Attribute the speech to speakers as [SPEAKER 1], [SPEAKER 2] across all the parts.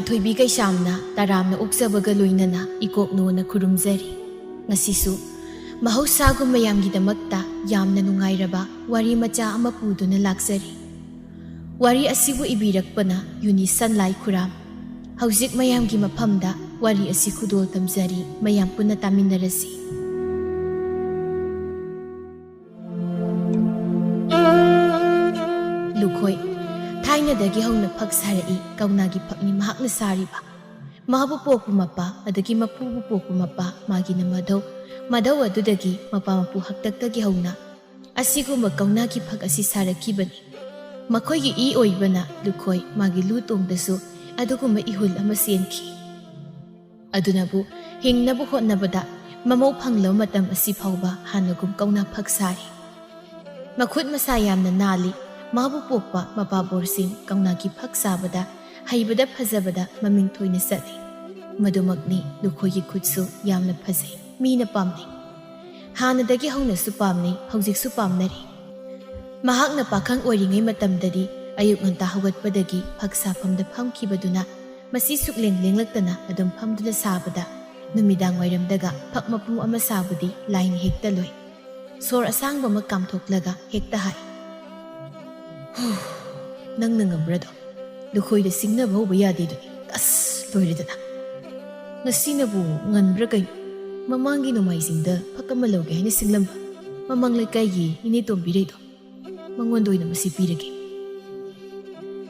[SPEAKER 1] ꯊꯣꯏꯕꯤ ꯀꯩꯁꯥꯝꯅ ꯇꯔꯥꯝꯅ ꯑꯣꯛꯆꯕꯒ ꯂꯣꯏꯅꯅ ꯏꯀꯣꯛꯅꯣꯅ ꯈꯨꯔꯨꯝꯖꯔꯤ꯫ ꯉꯁꯤꯁꯨ ꯃꯍꯧꯁꯥꯒꯨꯝ ꯃꯌꯥꯝꯒꯤꯗꯃꯛꯇ ꯌꯥꯝꯅ ꯅꯨꯡꯉꯥꯏꯔꯕ ꯋꯥꯔꯤ ꯃꯆꯥ ꯑꯃ ꯄꯨꯗꯨꯅ ꯂꯥꯛꯆꯔꯤ꯫ ꯋꯥꯔꯤ ꯑꯁꯤꯕꯨ ꯏꯕꯤꯔꯛꯄꯅ ꯌꯨꯅꯤ ꯁꯟꯂꯥꯏ ꯈꯨꯔꯥꯝ꯫ ꯍꯧꯖꯤꯛ ꯃꯌꯥꯝꯒꯤ ꯃꯐꯝꯗ ꯋꯥꯔꯤ ꯑꯁꯤ ꯈꯨꯗꯣꯜ ꯇꯝꯖꯔꯤ, ꯃꯌꯥꯝ ꯄꯨꯟꯅ ꯇꯥꯃꯤꯟꯅꯔꯁꯤ꯫ ꯂꯨꯈꯣꯏ ꯊꯥꯏꯅꯗꯒꯤ ꯍꯧꯅ ꯐꯛ ꯁꯥꯔꯛꯏ ꯀꯧꯅꯥꯒꯤ ꯐꯛꯅꯤ ꯃꯍꯥꯛꯅ ꯁꯥꯔꯤꯕ꯫ ꯃꯥꯕꯨ ꯄꯣꯛꯄ ꯃꯄꯥ ꯑꯗꯒꯤ ꯃꯄꯨꯕꯨ ꯄꯣꯛꯄ ꯃꯄꯥ ꯃꯥꯒꯤꯅ ꯃꯙꯧ ꯑꯗꯨꯗꯒꯤ ꯃꯄꯥ ꯃꯄꯨ ꯍꯥꯛꯇꯛꯇꯒꯤ ꯍꯧꯅ ꯑꯁꯤꯒꯨꯝꯕ ꯀꯧꯅꯥꯒꯤ ꯐꯛ ꯑꯁꯤ ꯁꯥꯔꯛꯈꯤꯕꯅꯤ꯫ ꯃꯈꯣꯏꯒꯤ ꯏ ꯑꯣꯏꯕꯅ ꯂꯨꯈꯣꯏ ꯃꯥꯒꯤ ꯂꯨ ꯇꯣꯡꯗꯁꯨ ꯑꯗꯨꯒꯨꯝꯕ ꯏꯍꯨꯜ ꯑꯃ ꯆꯦꯟꯈꯤ꯫ ꯑꯗꯨꯅꯕꯨ ꯍꯤꯡꯅꯕ ꯍꯣꯠꯅꯕꯗ ꯃꯃꯧ ꯐꯪꯂꯕ ꯃꯇꯝ ꯑꯁꯤ ꯐꯥꯎꯕ ꯍꯥꯟꯅꯒꯨꯝ ꯀꯧꯅꯥ ꯐꯛ ꯁꯥꯔꯤ꯫ ꯃꯈꯨꯠ ꯃꯁꯥ ꯌꯥꯝꯅ ꯅꯥꯜꯂꯤ꯫ ꯃꯥꯕꯨ ꯄꯣꯛꯄ ꯃꯄꯥ ꯕꯣꯔꯁꯤꯡ ꯀꯧꯅꯥꯒꯤ ꯐꯛ ꯁꯥꯕꯗ ꯍꯩꯕꯗ ꯐꯖꯕꯗ ꯃꯃꯤꯡ ꯊꯣꯏꯅ ꯆꯠꯂꯤ꯫ ꯃꯗꯨꯃꯛꯅꯤ ꯂꯨꯈꯣꯏꯒꯤ ꯈꯨꯠꯁꯨ ꯌꯥꯝꯅ ꯐꯖꯩ, ꯃꯤꯅ ꯄꯥꯝꯅꯩ꯫ ꯍꯥꯟꯅꯗꯒꯤ ꯍꯧꯅꯁꯨ ꯄꯥꯝꯅꯩ, ꯍꯧꯖꯤꯛꯁꯨ ꯄꯥꯝꯅꯔꯤ꯫ ꯃꯍꯥꯛꯅ ꯄꯥꯈꯪ ꯑꯣꯏꯔꯤꯉꯩ ꯃꯇꯝꯗꯗꯤ ꯑꯌꯨꯛ ꯉꯟꯇꯥ ꯍꯧꯒꯠꯄꯗꯒꯤ ꯐꯛ ꯁꯥꯐꯝꯗ ꯐꯝꯈꯤꯕꯗꯨꯅ ꯃꯁꯤ ꯁꯨꯛꯂꯦꯡ ꯂꯦꯡꯂꯛꯇꯅ ꯑꯗꯨꯝ ꯐꯝꯗꯨꯅ ꯁꯥꯕꯗ ꯅꯨꯃꯤꯗꯥꯡ ꯋꯥꯏꯔꯝꯗꯒ ꯐꯛ ꯃꯄꯨꯝ ꯑꯃ ꯁꯥꯕꯗꯤ ꯂꯥꯏꯅ ꯍꯦꯛꯇ ꯂꯣꯏ꯫ ꯁꯣꯔ ꯑꯁꯥꯡꯕ ꯑꯃ ꯀꯥꯝꯊꯣꯛꯂꯒ ꯍꯦꯛꯇ ꯍꯥꯏ, ꯅꯪꯅ ꯉꯝꯕ꯭ꯔꯗꯣ? ꯂꯨꯈꯣꯏꯗ ꯁꯤꯡꯅꯕ ꯍꯧꯕ ꯌꯥꯗꯦꯗꯨꯅꯤ꯫ ꯑꯁ ꯂꯣꯏꯔꯦꯗꯅ! ꯉꯁꯤꯅꯕꯨ ꯉꯟꯕ꯭ꯔꯥ ꯀꯩꯅꯣ? ꯃꯃꯥꯡꯒꯤ ꯅꯣꯡꯃꯥꯏꯖꯤꯡꯗ ꯐꯛ ꯑꯃ ꯂꯧꯒꯦ ꯍꯥꯏꯅ ꯁꯤꯡꯂꯝꯕ ꯃꯃꯥꯡ ꯂꯩꯀꯥꯏꯒꯤ ꯏꯅꯦ ꯇꯣꯝꯕꯤꯔꯩꯗꯣ, ꯃꯉꯣꯟꯗ ꯑꯣꯏꯅ ꯃꯁꯤ ꯄꯤꯔꯒꯦ꯫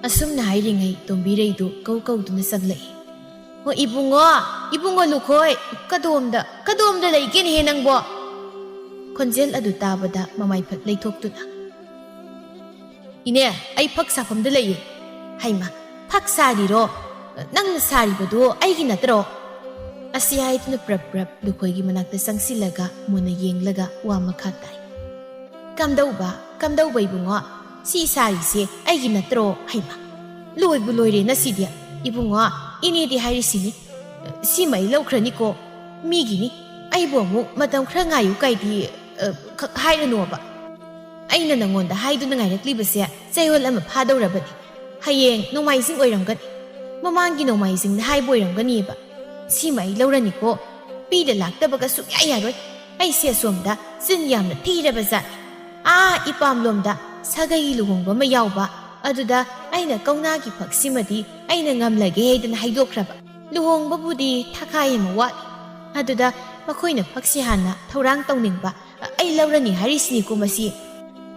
[SPEAKER 1] ꯑꯁꯨꯝꯅ ꯍꯥꯏꯔꯤꯉꯩ ꯇꯣꯝꯕꯤꯔꯩꯗꯨ ꯀꯧꯗꯨꯅ ꯆꯪꯂꯛꯏ꯫ ꯍꯣ ꯏꯕꯨꯡꯉꯣ ꯂꯨꯈꯣꯏ, ꯀꯗꯣꯝꯗ ꯂꯩꯒꯦꯅꯦꯍꯦ ꯅꯪꯕꯣ? ꯈꯣꯟꯖꯦꯜ ꯑꯗꯨ ꯇꯥꯕꯗ ꯃꯃꯥꯏꯐꯠ ꯂꯩꯊꯣꯛꯇꯨꯅ, ꯏꯅꯦ ꯑꯩ ꯐꯛ ꯁꯥꯐꯝꯗ ꯂꯩꯌꯦ꯫ ꯍꯩꯃꯥ, ꯐꯛ ꯁꯥꯔꯤꯔꯣ? ꯅꯪꯅ ꯁꯥꯔꯤꯕꯗꯣ ꯑꯩꯒꯤ ꯅꯠꯇ꯭ꯔꯣ? ꯑꯁꯤ ꯍꯥꯏꯗꯨꯅ ꯄ꯭ꯔꯞ ꯂꯨꯈꯣꯏꯒꯤ ꯃꯅꯥꯛꯇ ꯆꯪꯁꯤꯜꯂꯒ ꯃꯨꯟꯅ ꯌꯦꯡꯂꯒ ꯋꯥ ꯃꯈꯥ ꯇꯥꯏ꯫ ꯀꯝꯗꯧꯕ ꯏꯕꯨꯡꯉꯣ? ꯁꯤ ꯁꯥꯔꯤꯁꯦ ꯑꯩꯒꯤ ꯅꯠꯇ꯭ꯔꯣ? ꯍꯩꯃꯥ, ꯂꯣꯏꯕꯨ ꯂꯣꯏꯔꯦ ꯅꯁꯤꯗꯤ꯫ ꯏꯕꯨꯡꯉꯣ, ꯏꯅꯦꯗꯤ ꯍꯥꯏꯔꯤꯁꯤꯅꯤ, ꯁꯤꯃ ꯑꯩ ꯂꯧꯈ꯭ꯔꯅꯤꯀꯣ, ꯃꯤꯒꯤꯅꯤ, ꯑꯩꯕꯨ ꯑꯃꯨꯛ ꯃꯇꯝ ꯈꯔ ꯉꯥꯏꯌꯨ ꯀꯥꯏꯗꯤ ꯍꯥꯏꯔꯅꯣꯕ꯫ ꯑꯩꯅ ꯅꯪꯉꯣꯟꯗ ꯍꯥꯏꯗꯨꯅ ꯉꯥꯏꯔꯛꯂꯤꯕꯁꯦ ꯆꯌꯣꯜ ꯑꯃ ꯐꯥꯗꯧꯔꯕꯅꯤ꯫ ꯍꯌꯦꯡ ꯅꯣꯡꯃꯥꯏꯖꯤꯡ ꯑꯣꯏꯔꯝꯒꯅꯤ, ꯃꯃꯥꯡꯒꯤ ꯅꯣꯡꯃꯥꯏꯖꯤꯡꯗ ꯍꯥꯏꯕ ꯑꯣꯏꯔꯝꯒꯅꯤꯕ꯫ ꯁꯤꯃ ꯑꯩ ꯂꯧꯔꯅꯤꯀꯣ, ꯄꯤꯗ ꯂꯥꯛꯇꯕꯒ ꯁꯨꯛꯌꯥ ꯌꯥꯔꯣꯏ꯫ ꯑꯩꯁꯦ ꯑꯁꯣꯝꯗ ꯆꯤꯟ ꯌꯥꯝꯅ ꯊꯤꯔꯕ ꯖꯥꯠꯅꯤ꯫ ꯏꯄꯥꯝꯂꯣꯝꯗ ꯁꯥꯒꯩ ꯂꯨꯍꯣꯡꯕ ꯑꯃ ꯌꯥꯎꯕ, ꯑꯗꯨꯗ ꯑꯩꯅ ꯀꯧꯅꯥꯒꯤ ꯐꯛꯁꯤꯃꯗꯤ ꯑꯩꯅ ꯉꯝꯂꯒꯦ ꯍꯥꯏꯗꯅ ꯍꯥꯏꯗꯣꯛꯈ꯭ꯔꯕ꯫ ꯂꯨꯍꯣꯡꯕꯕꯨꯗꯤ ꯊꯥꯈꯥꯏ ꯑꯃ ꯋꯥꯠꯂꯤ, ꯑꯗꯨꯗ ꯃꯈꯣꯏꯅ ꯐꯛꯁꯤ ꯍꯥꯟꯅ ꯊꯧꯔꯥꯡ ꯇꯧꯅꯤꯡꯕ, ꯑꯩ ꯂꯧꯔꯅꯤ ꯍꯥꯏꯔꯤꯁꯤꯅꯤꯀꯣ ꯃꯁꯤ꯫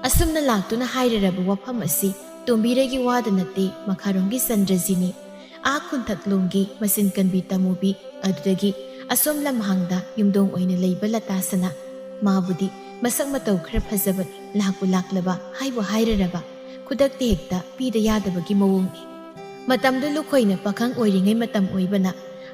[SPEAKER 1] ꯑꯁꯨꯝꯅ ꯂꯥꯛꯇꯨꯅ ꯍꯥꯏꯔꯔꯕ ꯋꯥꯐꯝ ꯑꯁꯤ ꯇꯣꯝꯕꯤꯔꯩꯒꯤ ꯋꯥꯗ ꯅꯠꯇꯦ, ꯃꯈꯥꯔꯣꯝꯒꯤ ꯆꯟꯗ꯭ꯔꯖꯤꯅꯤ, ꯈꯨꯟꯊꯛꯂꯣꯝꯒꯤ ꯃꯆꯤꯟ ꯀꯟꯕꯤ ꯇꯃꯨꯕꯤ, ꯑꯗꯨꯗꯒꯤ ꯑꯁꯣꯝ ꯂꯝꯍꯥꯡꯗ ꯌꯨꯝꯗꯣꯡ ꯑꯣꯏꯅ ꯂꯩꯕ ꯂꯇꯥꯁꯅꯥ, ꯃꯥꯕꯨꯗꯤ ꯃꯁꯛ ꯃꯇꯧ ꯈꯔ ꯐꯖꯕꯅꯤ, ꯂꯥꯛꯄꯨ ꯂꯥꯛꯂꯕ ꯍꯥꯏꯕꯨ ꯍꯥꯏꯔꯔꯕ ꯈꯨꯗꯛꯇ ꯍꯦꯛꯇ ꯄꯤꯗ ꯌꯥꯗꯕꯒꯤ ꯃꯑꯣꯡꯅꯤ꯫ ꯃꯇꯝꯗꯨ ꯂꯨꯈꯣꯏꯅ ꯄꯥꯈꯪ ꯑꯣꯏꯔꯤꯉꯩ ꯃꯇꯝ ꯑꯣꯏꯕꯅ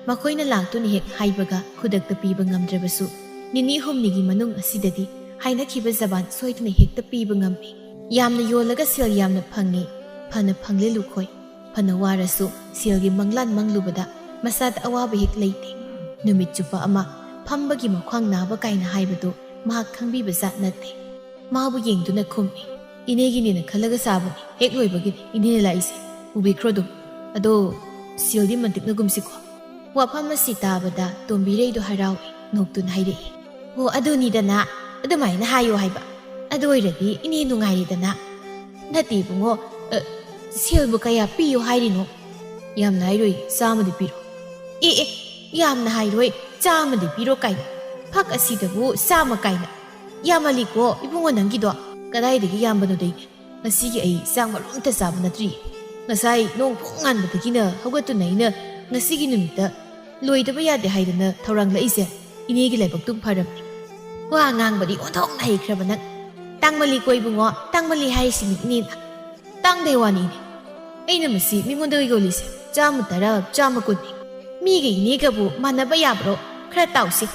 [SPEAKER 1] ꯃꯈꯣꯏꯅ ꯂꯥꯛꯇꯨꯅ ꯍꯦꯛ ꯍꯥꯏꯕꯒ ꯈꯨꯗꯛꯇ ꯄꯤꯕ ꯉꯝꯗ꯭ꯔꯕꯁꯨ ꯅꯤꯅꯤ ꯍꯨꯝꯅꯤꯒꯤ ꯃꯅꯨꯡ ꯑꯁꯤꯗꯗꯤ ꯍꯥꯏꯅꯈꯤꯕ ꯖꯕꯥꯟ ꯁꯣꯏꯗꯅ ꯍꯦꯛꯇ ꯄꯤꯕ ꯉꯝꯃꯤ꯫ ꯌꯥꯝꯅ ꯌꯣꯜꯂꯒ ꯁꯦꯜ ꯌꯥꯝꯅ ꯐꯪꯉꯤ, ꯐꯅ ꯐꯪꯂꯦ ꯂꯨꯈꯣꯏ꯫ ꯐꯅ ꯋꯥꯔꯁꯨ ꯁꯦꯜꯒꯤ ꯃꯪꯂꯥꯟ ꯃꯪꯂꯨꯕꯗ ꯃꯁꯥꯗ ꯑꯋꯥꯕ ꯍꯦꯛ ꯂꯩꯇꯦ꯫ ꯅꯨꯃꯤꯠ ꯆꯨꯞꯄ ꯑꯃ ꯐꯝꯕꯒꯤ ꯃꯈ꯭ꯋꯥꯡ ꯅꯥꯕ ꯀꯥꯏꯅ ꯍꯥꯏꯕꯗꯨ ꯃꯍꯥꯛ ꯈꯪꯕꯤꯕ ꯖꯥꯠ ꯅꯠꯇꯦ꯫ ꯃꯥꯕꯨ ꯌꯦꯡꯗꯨꯅ ꯈꯨꯝꯃꯤ, ꯏꯅꯦꯒꯤꯅꯦꯅ ꯈꯜꯂꯒ ꯆꯥꯕꯅꯤ, ꯍꯦꯛ ꯂꯣꯏꯕꯒꯤꯅꯤ ꯏꯅꯦꯅ ꯂꯥꯛꯏꯁꯦ, ꯎꯕꯤꯈ꯭ꯔꯣ ꯑꯗꯨꯝ꯫ ꯑꯗꯣ ꯁꯦꯜꯗꯤ ꯃꯟꯇꯤꯛꯅꯒꯨꯝꯁꯤꯀꯣ꯫ ꯋꯥꯐꯝ ꯑꯁꯤ ꯇꯥꯕꯗ ꯇꯣꯝꯕꯤꯔꯩꯗꯨ ꯍꯔꯥꯎꯏ, ꯅꯣꯛꯇꯨꯅ ꯍꯥꯏꯔꯛꯏ, ꯍꯣ ꯑꯗꯨꯅꯤꯗꯅ, ꯑꯗꯨꯃꯥꯏꯅ ꯍꯥꯏꯌꯣ ꯍꯥꯏꯕ, ꯑꯗꯨ ꯑꯣꯏꯔꯗꯤ ꯏꯅꯦ ꯅꯨꯡꯉꯥꯏꯔꯦꯗꯅ꯫ ꯅꯠꯇꯦ ꯏꯕꯨꯡꯉꯣ, ꯁꯦꯜꯕꯨ ꯀꯌꯥ ꯄꯤꯌꯣ ꯍꯥꯏꯔꯤꯅꯣ? ꯌꯥꯝꯅ ꯍꯥꯏꯔꯣꯏ, 100 ꯄꯤꯔꯣ꯫ ꯌꯥꯝꯅ ꯍꯥꯏꯔꯣꯏ, 100 ꯄꯤꯔꯣ ꯀꯥꯏꯅ, ꯐꯛ ꯑꯁꯤꯗꯕꯨ 100 ꯀꯥꯏꯅ ꯌꯥꯝꯃꯜꯂꯤꯀꯣ ꯏꯕꯨꯡꯉꯣ ꯅꯪꯒꯤꯗꯣ꯫ ꯀꯗꯥꯏꯗꯒꯤ ꯌꯥꯝꯕꯅꯣꯗꯩꯅꯦ, ꯉꯁꯤꯒꯤ ꯑꯩ ꯆꯥꯛ ꯃꯔꯨꯝꯇ ꯆꯥꯕ ꯅꯠꯇ꯭ꯔꯤꯌꯦ꯫ ꯉꯁꯥꯏ ꯅꯣꯡ ꯄꯨꯡ ꯉꯥꯟꯕꯗꯒꯤꯅ ꯍꯧꯒꯠꯇꯨꯅ ꯑꯩꯅ ꯉꯁꯤꯒꯤ ꯅꯨꯃꯤꯠꯇ ꯂꯣꯏꯗꯕ ꯌꯥꯗꯦ ꯍꯥꯏꯗꯅ ꯊꯧꯔꯥꯡꯂꯛꯏꯁꯦ ꯏꯅꯦꯒꯤ ꯂꯥꯏꯕꯛꯇꯨꯝ ꯐꯔꯕꯅꯤ꯫ ꯋꯥ ꯉꯥꯡꯕꯗꯤ ꯑꯣꯟꯊꯣꯛꯅ ꯍꯩꯈ꯭ꯔꯕ ꯅꯪ꯫ ꯇꯥꯡꯃꯜꯂꯤꯀꯣ ꯏꯕꯨꯡꯉꯣ, ꯇꯥꯡꯃꯜꯂꯤ ꯍꯥꯏꯔꯤꯁꯤꯅꯤ ꯏꯅꯦꯅ꯫ ꯇꯥꯡꯗꯩ ꯋꯥꯅꯤꯅꯦ, ꯑꯩꯅ ꯃꯁꯤ ꯃꯤꯉꯣꯟꯗ ꯌꯣꯜꯂꯤꯁꯦ 110, 120ꯅꯤ꯫ ꯃꯤꯒ ꯏꯅꯦꯒꯕꯨ ꯃꯥꯟꯅꯕ ꯌꯥꯕ꯭ꯔꯣ? ꯈꯔ ꯇꯥꯎꯁꯤ,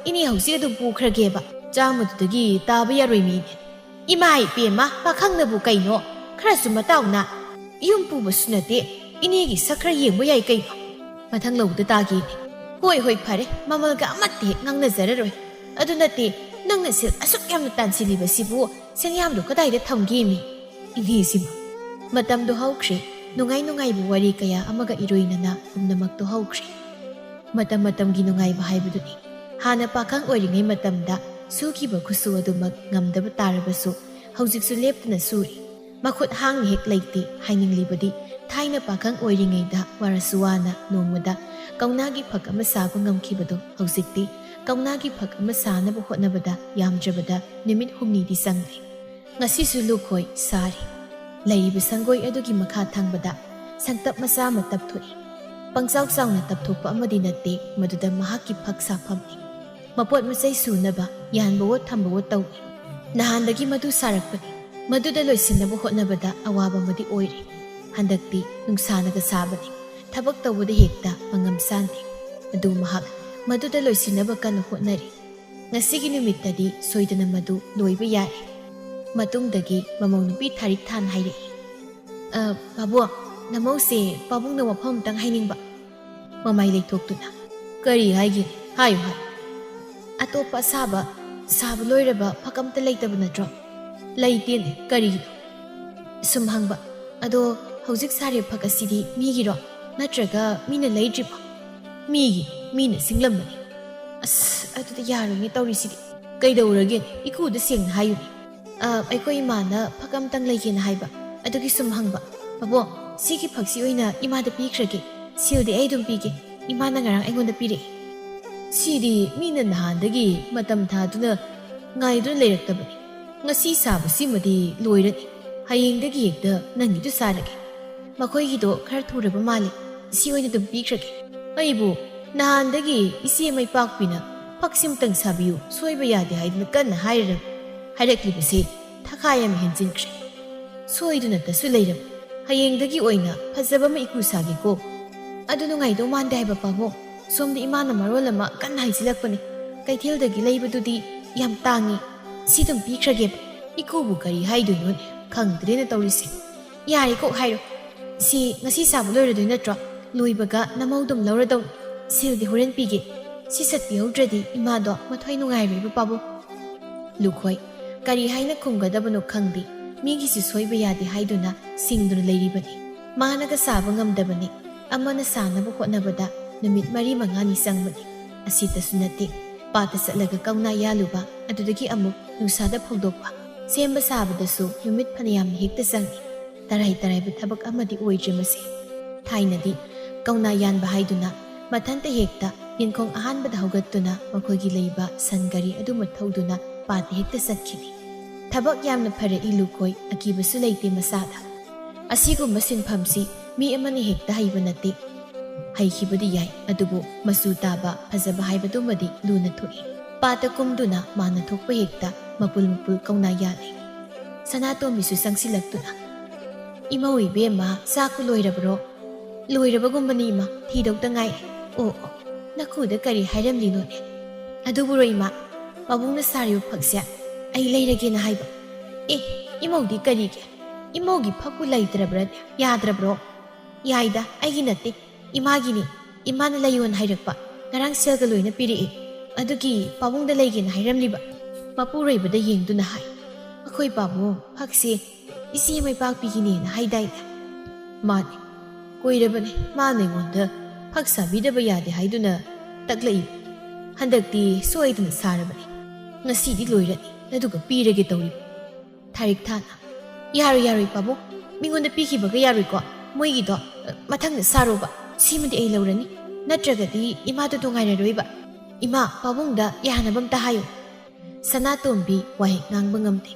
[SPEAKER 1] ꯏꯅꯦ ꯍꯧꯖꯤꯛ ꯑꯗꯨꯝ ꯄꯨꯈ꯭ꯔꯒꯦꯕ, 100ꯗꯨꯗꯒꯤ ꯇꯥꯕ ꯌꯥꯔꯣꯏ ꯃꯤꯅꯦ꯫ ꯏꯃꯥ ꯏꯄꯦꯝꯃ, ꯄꯥꯈꯪꯅꯕꯨ ꯀꯩꯅꯣ, ꯈꯔꯁꯨ ꯃꯇꯥꯎꯅ, ꯌꯨꯝ ꯄꯨꯕꯁꯨ ꯅꯠꯇꯦ, ꯏꯅꯦꯒꯤ ꯁꯛ ꯈꯔ ꯌꯦꯡꯕ ꯌꯥꯏ ꯀꯩꯅꯣ꯫ ꯃꯊꯪ ꯂꯧꯕꯗ ꯇꯥꯒꯦꯅꯦ꯫ ꯍꯣꯏ ꯐꯔꯦ, ꯃꯃꯜꯒ ꯑꯃꯠꯇ ꯍꯦꯛ ꯉꯥꯡꯅꯖꯔꯔꯣꯏ꯫ ꯑꯗꯨ ꯅꯠꯇꯦ, ꯅꯪꯅ ꯁꯦꯜ ꯑꯁꯨꯛ ꯌꯥꯝꯅ ꯇꯥꯟꯁꯤꯜꯂꯤꯕꯁꯤꯕꯨ ꯁꯦꯟꯌꯥꯝꯗꯣ ꯀꯗꯥꯏꯗ ꯊꯝꯒꯦꯃꯤ? ꯏꯅꯦꯁꯤꯃ ꯃꯇꯝꯗꯣ ꯍꯧꯈ꯭ꯔꯦ꯫ ꯅꯨꯡꯉꯥꯏ ꯅꯨꯡꯉꯥꯏꯕ ꯋꯥꯔꯤ ꯀꯌꯥ ꯑꯃꯒ ꯏꯔꯣꯏꯅꯅ ꯄꯨꯝꯅꯃꯛꯇꯣ ꯍꯧꯈ꯭ꯔꯦ꯫ ꯃꯇꯝ ꯃꯇꯝꯒꯤ ꯅꯨꯡꯉꯥꯏꯕ ꯍꯥꯏꯕꯗꯨꯅꯤ꯫ ꯍꯥꯟꯅ ꯄꯥꯈꯪ ꯑꯣꯏꯔꯤꯉꯩ ꯃꯇꯝꯗ ꯁꯨꯈꯤꯕ ꯈꯨꯠꯁꯨ ꯑꯗꯨꯃꯛ ꯉꯝꯗꯕ ꯇꯥꯔꯕꯁꯨ ꯍꯧꯖꯤꯛꯁꯨ ꯂꯦꯞꯇꯅ ꯁꯨꯔꯤ꯫ ꯃꯈꯨꯠ ꯍꯥꯡꯅ ꯍꯦꯛ ꯂꯩꯇꯦ ꯍꯥꯏꯅꯤꯡꯂꯤꯕꯗꯤ ꯊꯥꯏꯅ ꯄꯥꯈꯪ ꯑꯣꯏꯔꯤꯉꯩꯗ ꯋꯥꯔꯁꯨ ꯋꯥꯅ ꯅꯣꯡꯃꯗ ꯀꯧꯅꯥꯒꯤ ꯐꯛ ꯑꯃ ꯁꯥꯕ ꯉꯝꯈꯤꯕꯗꯣ ꯍꯧꯖꯤꯛꯇꯤ ꯀꯧꯅꯥꯒꯤ ꯐꯛ ꯑꯃ ꯁꯥꯅꯕ ꯍꯣꯠꯅꯕꯗ ꯌꯥꯝꯗ꯭ꯔꯕꯗ ꯅꯨꯃꯤꯠ 6ꯗꯤ ꯆꯪꯂꯦ꯫ ꯉꯁꯤꯁꯨ ꯂꯨꯈꯣꯏ ꯁꯥꯔꯤ꯫ ꯂꯩꯔꯤꯕ ꯁꯪꯒꯣꯏ ꯑꯗꯨꯒꯤ ꯃꯈꯥ ꯊꯪꯕꯗ ꯁꯪꯇꯞ ꯃꯆꯥ ꯑꯃ ꯇꯞꯊꯣꯛꯏ꯫ ꯄꯪꯆꯥꯎ ꯆꯥꯎꯅ ꯇꯞꯊꯣꯛꯄ ꯑꯃꯗꯤ ꯅꯠꯇꯦ, ꯃꯗꯨꯗ ꯃꯍꯥꯛꯀꯤ ꯐꯛ ꯁꯥꯐꯝꯅꯤ꯫ ꯃꯄꯣꯠ ꯃꯆꯩ ꯁꯨꯅꯕ ꯌꯥꯟꯕꯋꯣ ꯊꯝꯕꯋꯣ ꯇꯧꯏ꯫ ꯅꯍꯥꯟꯗꯒꯤ ꯃꯗꯨ ꯁꯥꯔꯛꯄꯅꯤ꯫ ꯃꯗꯨꯗ ꯂꯣꯏꯁꯤꯟꯅꯕ ꯍꯣꯠꯅꯕꯗ ꯑꯋꯥꯕ ꯑꯃꯗꯤ ꯑꯣꯏꯔꯦ꯫ ꯍꯟꯗꯛꯇꯤ ꯅꯨꯡꯁꯥꯅꯒ ꯁꯥꯕꯅꯤ꯫ ꯊꯕꯛ ꯇꯧꯕꯗ ꯍꯦꯛꯇ ꯃꯉꯝ ꯁꯥꯟꯗꯦ꯫ ꯑꯗꯨ ꯃꯍꯥꯛ ꯃꯗꯨꯗ ꯂꯣꯏꯁꯤꯟꯅꯕ ꯀꯟꯅ ꯍꯣꯠꯅꯔꯤ꯫ ꯉꯁꯤꯒꯤ ꯅꯨꯃꯤꯠꯇꯗꯤ ꯁꯣꯏꯗꯅ ꯃꯗꯨ ꯂꯣꯏꯕ ꯌꯥꯔꯦ꯫ ꯃꯇꯨꯡꯗꯒꯤ ꯃꯃꯧ ꯅꯨꯄꯤ ꯊꯥꯔꯤꯛ ꯊꯥꯟ ꯍꯥꯏꯔꯛꯏ, ꯄꯥꯕꯨꯡ, ꯅꯃꯧꯁꯦ ꯄꯥꯕꯨꯡꯅ ꯋꯥꯐꯝ ꯑꯃꯇꯪ ꯍꯥꯏꯅꯤꯡꯕ꯫ ꯃꯃꯥꯏ ꯂꯩꯊꯣꯛꯇꯨꯅ, ꯀꯔꯤ ꯍꯥꯏꯒꯦ? ꯍꯥꯏꯌꯨ ꯍꯥꯏꯌꯨ꯫ ꯑꯇꯣꯞꯄ ꯑꯁꯥꯕ ꯁꯥꯕ ꯂꯣꯏꯔꯕ ꯐꯛ ꯑꯝꯇ ꯂꯩꯇꯕ ꯅꯠꯇ꯭ꯔꯣ? ꯂꯩꯇꯦꯅꯦ, ꯀꯔꯤꯒꯤꯅꯣ? ꯁꯨꯝ ꯍꯪꯕ꯫ ꯑꯗꯣ ꯍꯧꯖꯤꯛ ꯁꯥꯔꯤꯕ ꯐꯛ ꯑꯁꯤꯗꯤ ꯃꯤꯒꯤꯔꯣ ꯅꯠꯇ꯭ꯔꯒ ꯃꯤꯅ ꯂꯩꯗ꯭ꯔꯤꯕꯣ? ꯃꯤꯒꯤ, ꯃꯤꯅ ꯁꯤꯡꯂꯝꯕꯅꯤ꯫ ꯑꯁ, ꯑꯗꯨꯗꯤ ꯌꯥꯔꯣꯏꯅꯦ ꯇꯧꯔꯤꯁꯤꯗꯤ꯫ ꯀꯩꯗꯧꯔꯒꯦ? ꯏꯀꯨꯗ ꯁꯦꯡꯅ ꯍꯥꯏꯌꯨꯅꯦ꯫ ꯑꯩꯈꯣꯏ ꯏꯃꯥꯅ ꯐꯛ ꯑꯝꯇꯪ ꯂꯩꯒꯦꯅ ꯍꯥꯏꯕ, ꯑꯗꯨꯒꯤ ꯁꯨꯝ ꯍꯪꯕ꯫ ꯄꯥꯕꯨꯡ, ꯁꯤꯒꯤ ꯐꯛꯁꯤ ꯑꯣꯏꯅ ꯏꯃꯥꯗ ꯄꯤꯈ꯭ꯔꯒꯦ꯫ ꯁꯤꯜꯗꯤ ꯑꯩ ꯑꯗꯨꯝ ꯄꯤꯒꯦ꯫ ꯏꯃꯥꯅ ꯉꯔꯥꯡ ꯑꯩꯉꯣꯟꯗ ꯄꯤꯔꯛꯏ꯫ ꯁꯤꯗꯤ ꯃꯤꯅ ꯅꯍꯥꯟꯗꯒꯤ ꯃꯇꯝ ꯊꯥꯗꯨꯅ ꯉꯥꯏꯗꯨꯅ ꯂꯩꯔꯛꯇꯕꯅꯤ꯫ ꯉꯁꯤ ꯁꯥꯕꯁꯤꯃꯗꯤ ꯂꯣꯏꯔꯅꯤ꯫ ꯍꯌꯦꯡꯗꯒꯤ ꯍꯦꯛꯇ ꯅꯪꯒꯤꯗꯨ ꯁꯥꯔꯒꯦ꯫ ꯃꯈꯣꯏꯒꯤꯗꯣ ꯈꯔ ꯊꯨꯔꯕ ꯃꯥꯜꯂꯤ꯫ ꯁꯤ ꯑꯣꯏꯅ ꯑꯗꯨꯝ ꯄꯤꯈ꯭ꯔꯒꯦ꯫ ꯑꯩꯕꯨ ꯅꯍꯥꯟꯗꯒꯤ ꯏꯆꯦ ꯃꯩꯄꯥꯛꯄꯤꯅ ꯐꯛꯁꯤꯃꯇꯪ ꯁꯥꯕꯤꯌꯨ, ꯁꯣꯏꯕ ꯌꯥꯗꯦ ꯍꯥꯏꯗꯨꯅ ꯀꯟꯅ ꯍꯥꯏꯔꯛꯂꯤꯕꯁꯤ ꯊꯈꯥꯏ ꯑꯃ ꯍꯦꯟꯖꯤꯟꯈ꯭ꯔꯦ꯫ ꯁꯣꯏꯗꯨꯅꯇꯁꯨ ꯂꯩꯔꯝꯃꯤ꯫ ꯍꯌꯦꯡꯗꯒꯤ ꯑꯣꯏꯅ ꯐꯖꯕ ꯑꯃ ꯏꯀꯨ ꯁꯥꯒꯦꯀꯣ꯫ ꯑꯗꯨ ꯅꯨꯡꯉꯥꯏꯗꯧ ꯃꯥꯟꯗꯦ ꯍꯥꯏꯕ ꯄꯥꯕꯨꯡ꯫ ꯁꯣꯝꯗ ꯏꯃꯥꯅ ꯃꯔꯣꯜ ꯑꯃ ꯀꯟꯅ ꯍꯥꯏꯖꯤꯜꯂꯛꯄꯅꯤ꯫ ꯀꯩꯊꯦꯜꯗꯒꯤ ꯂꯩꯕꯗꯨꯗꯤ ꯌꯥꯝ ꯇꯥꯡꯉꯤ꯫ ꯁꯤ ꯑꯗꯨꯝ ꯄꯤꯈ꯭ꯔꯒꯦꯕ꯫ ꯏꯀꯨꯕꯨ ꯀꯔꯤ ꯍꯥꯏꯗꯣꯏꯅꯣꯅꯦ, ꯈꯪꯗ꯭ꯔꯦꯅ ꯇꯧꯔꯤꯁꯦ꯫ ꯌꯥꯔꯦ ꯀꯣꯛ ꯍꯥꯏꯔꯣ꯫ ꯁꯤ ꯉꯁꯤ ꯁꯥꯕ ꯂꯣꯏꯔꯗꯣꯏ ꯅꯠꯇ꯭ꯔꯣ? ꯂꯣꯏꯕꯒ ꯅꯃꯧꯗꯨꯝ ꯂꯧꯔꯗꯧꯅꯤ꯫ ꯁꯤꯜꯗꯤ ꯍꯣꯔꯦꯟ ꯄꯤꯒꯦ꯫ ꯁꯤ ꯆꯠꯄꯤꯍꯧꯗ꯭ꯔꯗꯤ ꯏꯃꯥꯗꯣ ꯃꯊ꯭ꯋꯥꯏ ꯅꯨꯡꯉꯥꯏꯔꯣꯏꯕ ꯄꯥꯕꯨꯡ꯫ ꯂꯨꯈꯣꯏ ꯀꯔꯤ ꯍꯥꯏꯅ ꯈꯨꯝꯒꯗꯕꯅꯣ ꯈꯪꯗꯦ꯫ ꯃꯤꯒꯤꯁꯤ ꯁꯣꯏꯕ ꯌꯥꯗꯦ ꯍꯥꯏꯗꯨꯅ ꯁꯤꯡꯗꯨꯅ ꯂꯩꯔꯤꯕꯅꯤ꯫ ꯃꯥꯅꯒ ꯁꯥꯕ ꯉꯝꯗꯕꯅꯤ꯫ ꯑꯃꯅ ꯁꯥꯅꯕ ꯍꯣꯠꯅꯕꯗ ꯅꯨꯃꯤꯠ 4-5ꯅꯤ ꯆꯪꯕꯅꯤ꯫ ꯑꯁꯤꯇꯁꯨ ꯅꯠꯇꯦ, ꯄꯥꯠꯇ ꯆꯠꯂꯒ ꯀꯧꯅꯥ ꯌꯥꯜꯂꯨꯕ, ꯑꯗꯨꯗꯒꯤ ꯑꯃꯨꯛ ꯅꯨꯡꯁꯥꯗ ꯐꯧꯗꯣꯛꯄ, ꯁꯦꯝꯕ ꯁꯥꯕꯗꯁꯨ ꯅꯨꯃꯤꯠ ꯐꯅꯌꯥꯝꯅ ꯍꯦꯛꯇ ꯆꯪꯏ꯫ ꯇꯔꯥꯏ ꯇꯔꯥꯏꯕ ꯊꯕꯛ ꯑꯃꯗꯤ ꯑꯣꯏꯗ꯭ꯔꯦ ꯃꯁꯤ꯫ ꯊꯥꯏꯅꯗꯤ ꯀꯧꯅꯥ ꯌꯥꯟꯕ ꯍꯥꯏꯗꯨꯅ ꯃꯊꯟꯇ ꯍꯦꯛꯇ ꯌꯦꯟꯈꯣꯡ ꯑꯍꯥꯟꯕꯗ ꯍꯧꯒꯠꯇꯨꯅ ꯃꯈꯣꯏꯒꯤ ꯂꯩꯕ ꯁꯟ ꯒꯥꯔꯤ ꯑꯗꯨꯃ ꯊꯧꯗꯨꯅ ꯄꯥꯠꯇ ꯍꯦꯛꯇ ꯆꯠꯈꯤꯅꯤ꯫ ꯊꯕꯛ ꯌꯥꯝꯅ ꯐꯔꯛꯏ ꯂꯨꯈꯣꯏ, ꯑꯀꯤꯕꯁꯨ ꯂꯩꯇꯦ ꯃꯁꯥꯗ꯫ ꯑꯁꯤꯒꯨꯝꯕ ꯁꯤꯟꯐꯝꯁꯤ ꯃꯤ ꯑꯃꯅ ꯍꯦꯛꯇ ꯍꯩꯕ ꯅꯠꯇꯦ꯫ ꯍꯩꯈꯤꯕꯗꯤ ꯌꯥꯏ, ꯑꯗꯨꯕꯨ ꯃꯆꯨ ꯇꯥꯕ ꯐꯖꯕ ꯍꯥꯏꯕꯗꯨꯃꯗꯤ ꯂꯨꯅ ꯊꯣꯛꯏ꯫ ꯄꯥꯠꯇ ꯀꯨꯝꯗꯨꯅ ꯃꯥꯅ ꯊꯣꯛꯄ ꯍꯦꯛꯇ ꯃꯄꯨꯜ ꯃꯄꯨꯜ ꯀꯧꯅꯥ ꯌꯥꯜꯂꯤ꯫ ꯁꯅꯥꯇꯣꯝꯕꯤꯁꯨ ꯆꯪꯁꯤꯜꯂꯛꯇꯨꯅ, ꯏꯃꯧ ꯏꯕꯦꯝꯃ, ꯆꯥꯛꯄꯨ ꯂꯣꯏꯔꯕ꯭ꯔꯣ? ꯂꯣꯏꯔꯕꯒꯨꯝꯕꯅꯤ ꯏꯃꯥ, ꯊꯤꯗꯧꯇ ꯉꯥꯏꯔꯦ꯫ ꯑꯣ, ꯅꯈꯨꯗ ꯀꯔꯤ ꯍꯥꯏꯔꯝꯂꯤꯅꯣꯅꯦ? ꯑꯗꯨꯕꯨꯔꯣ ꯏꯃꯥ, ꯄꯥꯕꯨꯡꯅ ꯁꯥꯔꯤꯕ ꯐꯛꯁꯦ ꯑꯩ ꯂꯩꯔꯒꯦꯅ ꯍꯥꯏꯕ꯫ ꯑꯦ, ꯏꯃꯧꯗꯤ ꯀꯔꯤꯒꯤ? ꯏꯃꯧꯒꯤ ꯐꯛꯄꯨ ꯂꯩꯇ꯭ꯔꯕ꯭ꯔꯅꯦ? ꯌꯥꯗ꯭ꯔꯕ꯭ꯔꯣ? ꯌꯥꯏꯗ, ꯑꯩꯒꯤ ꯅꯠꯇꯦ, ꯏꯃꯥꯒꯤꯅꯤ꯫ ꯏꯃꯥꯅ ꯂꯩꯌꯣꯅ ꯍꯥꯏꯔꯛꯄ, ꯉꯔꯥꯡ ꯁꯦꯜꯒ ꯂꯣꯏꯅ ꯄꯤꯔꯛꯏ꯫ ꯑꯗꯨꯒꯤ ꯄꯥꯕꯨꯡꯗ ꯂꯩꯒꯦꯅ ꯍꯥꯏꯔꯝꯂꯤꯕ꯫ ꯃꯄꯨꯔꯣꯏꯕꯗ ꯌꯦꯡꯗꯨꯅ ꯍꯥꯏ, ꯑꯩꯈꯣই ꯄꯥꯕꯨꯡ, ꯐꯛꯁꯦ ꯏꯆꯦ ꯃꯩꯄꯥꯛꯄꯤꯒꯤꯅꯦꯅ ꯍꯥꯏꯗꯥꯏꯅꯦ? ꯃꯥꯅꯤ, ꯀꯨꯏꯔꯕꯅꯤ ꯃꯥꯅ ꯑꯩꯉꯣꯟꯗ ꯐꯛ ꯁꯥꯕꯤꯗꯕ ꯌꯥꯗꯦ ꯍꯥꯏꯗꯨꯅ ꯇꯛꯂꯛꯏꯕ꯫ ꯍꯟꯗꯛꯇꯤ ꯁꯣꯏꯗꯅ ꯁꯥꯔꯕꯅꯤ꯫ ꯉꯁꯤꯗꯤ ꯂꯣꯏꯔꯅꯤ, ꯑꯗꯨꯒ ꯄꯤꯔꯒꯦ ꯇꯧꯔꯤꯕ꯫ ꯊꯥꯔꯤꯛ ꯊꯥꯅ, ꯌꯥꯔꯣꯏ ꯄꯥꯕꯨꯡ, ꯃꯤꯉꯣꯟꯗ ꯄꯤꯈꯤꯕꯒ ꯌꯥꯔꯣꯏꯀꯣ꯫ ꯃꯣꯏꯒꯤꯗꯣ ꯃꯊꯪꯗ ꯁꯥꯔꯣꯕ꯫ ꯁꯤꯃꯗꯤ ꯑꯩ ꯂꯧꯔꯅꯤ, ꯅꯠꯇ꯭ꯔꯒꯗꯤ ꯏꯃꯥꯗꯣ ꯅꯨꯡꯉꯥꯏꯔꯔꯣꯏꯕ꯫ ꯏꯃꯥ, ꯄꯥꯕꯨꯡꯗ ꯌꯥꯅꯕ ꯑꯝꯇ ꯍꯥꯏꯌꯨ꯫ ꯁꯅꯥꯇꯣꯝꯕꯤ ꯋꯥꯍꯦꯛ ꯉꯥꯡꯕ ꯉꯝꯗꯦ꯫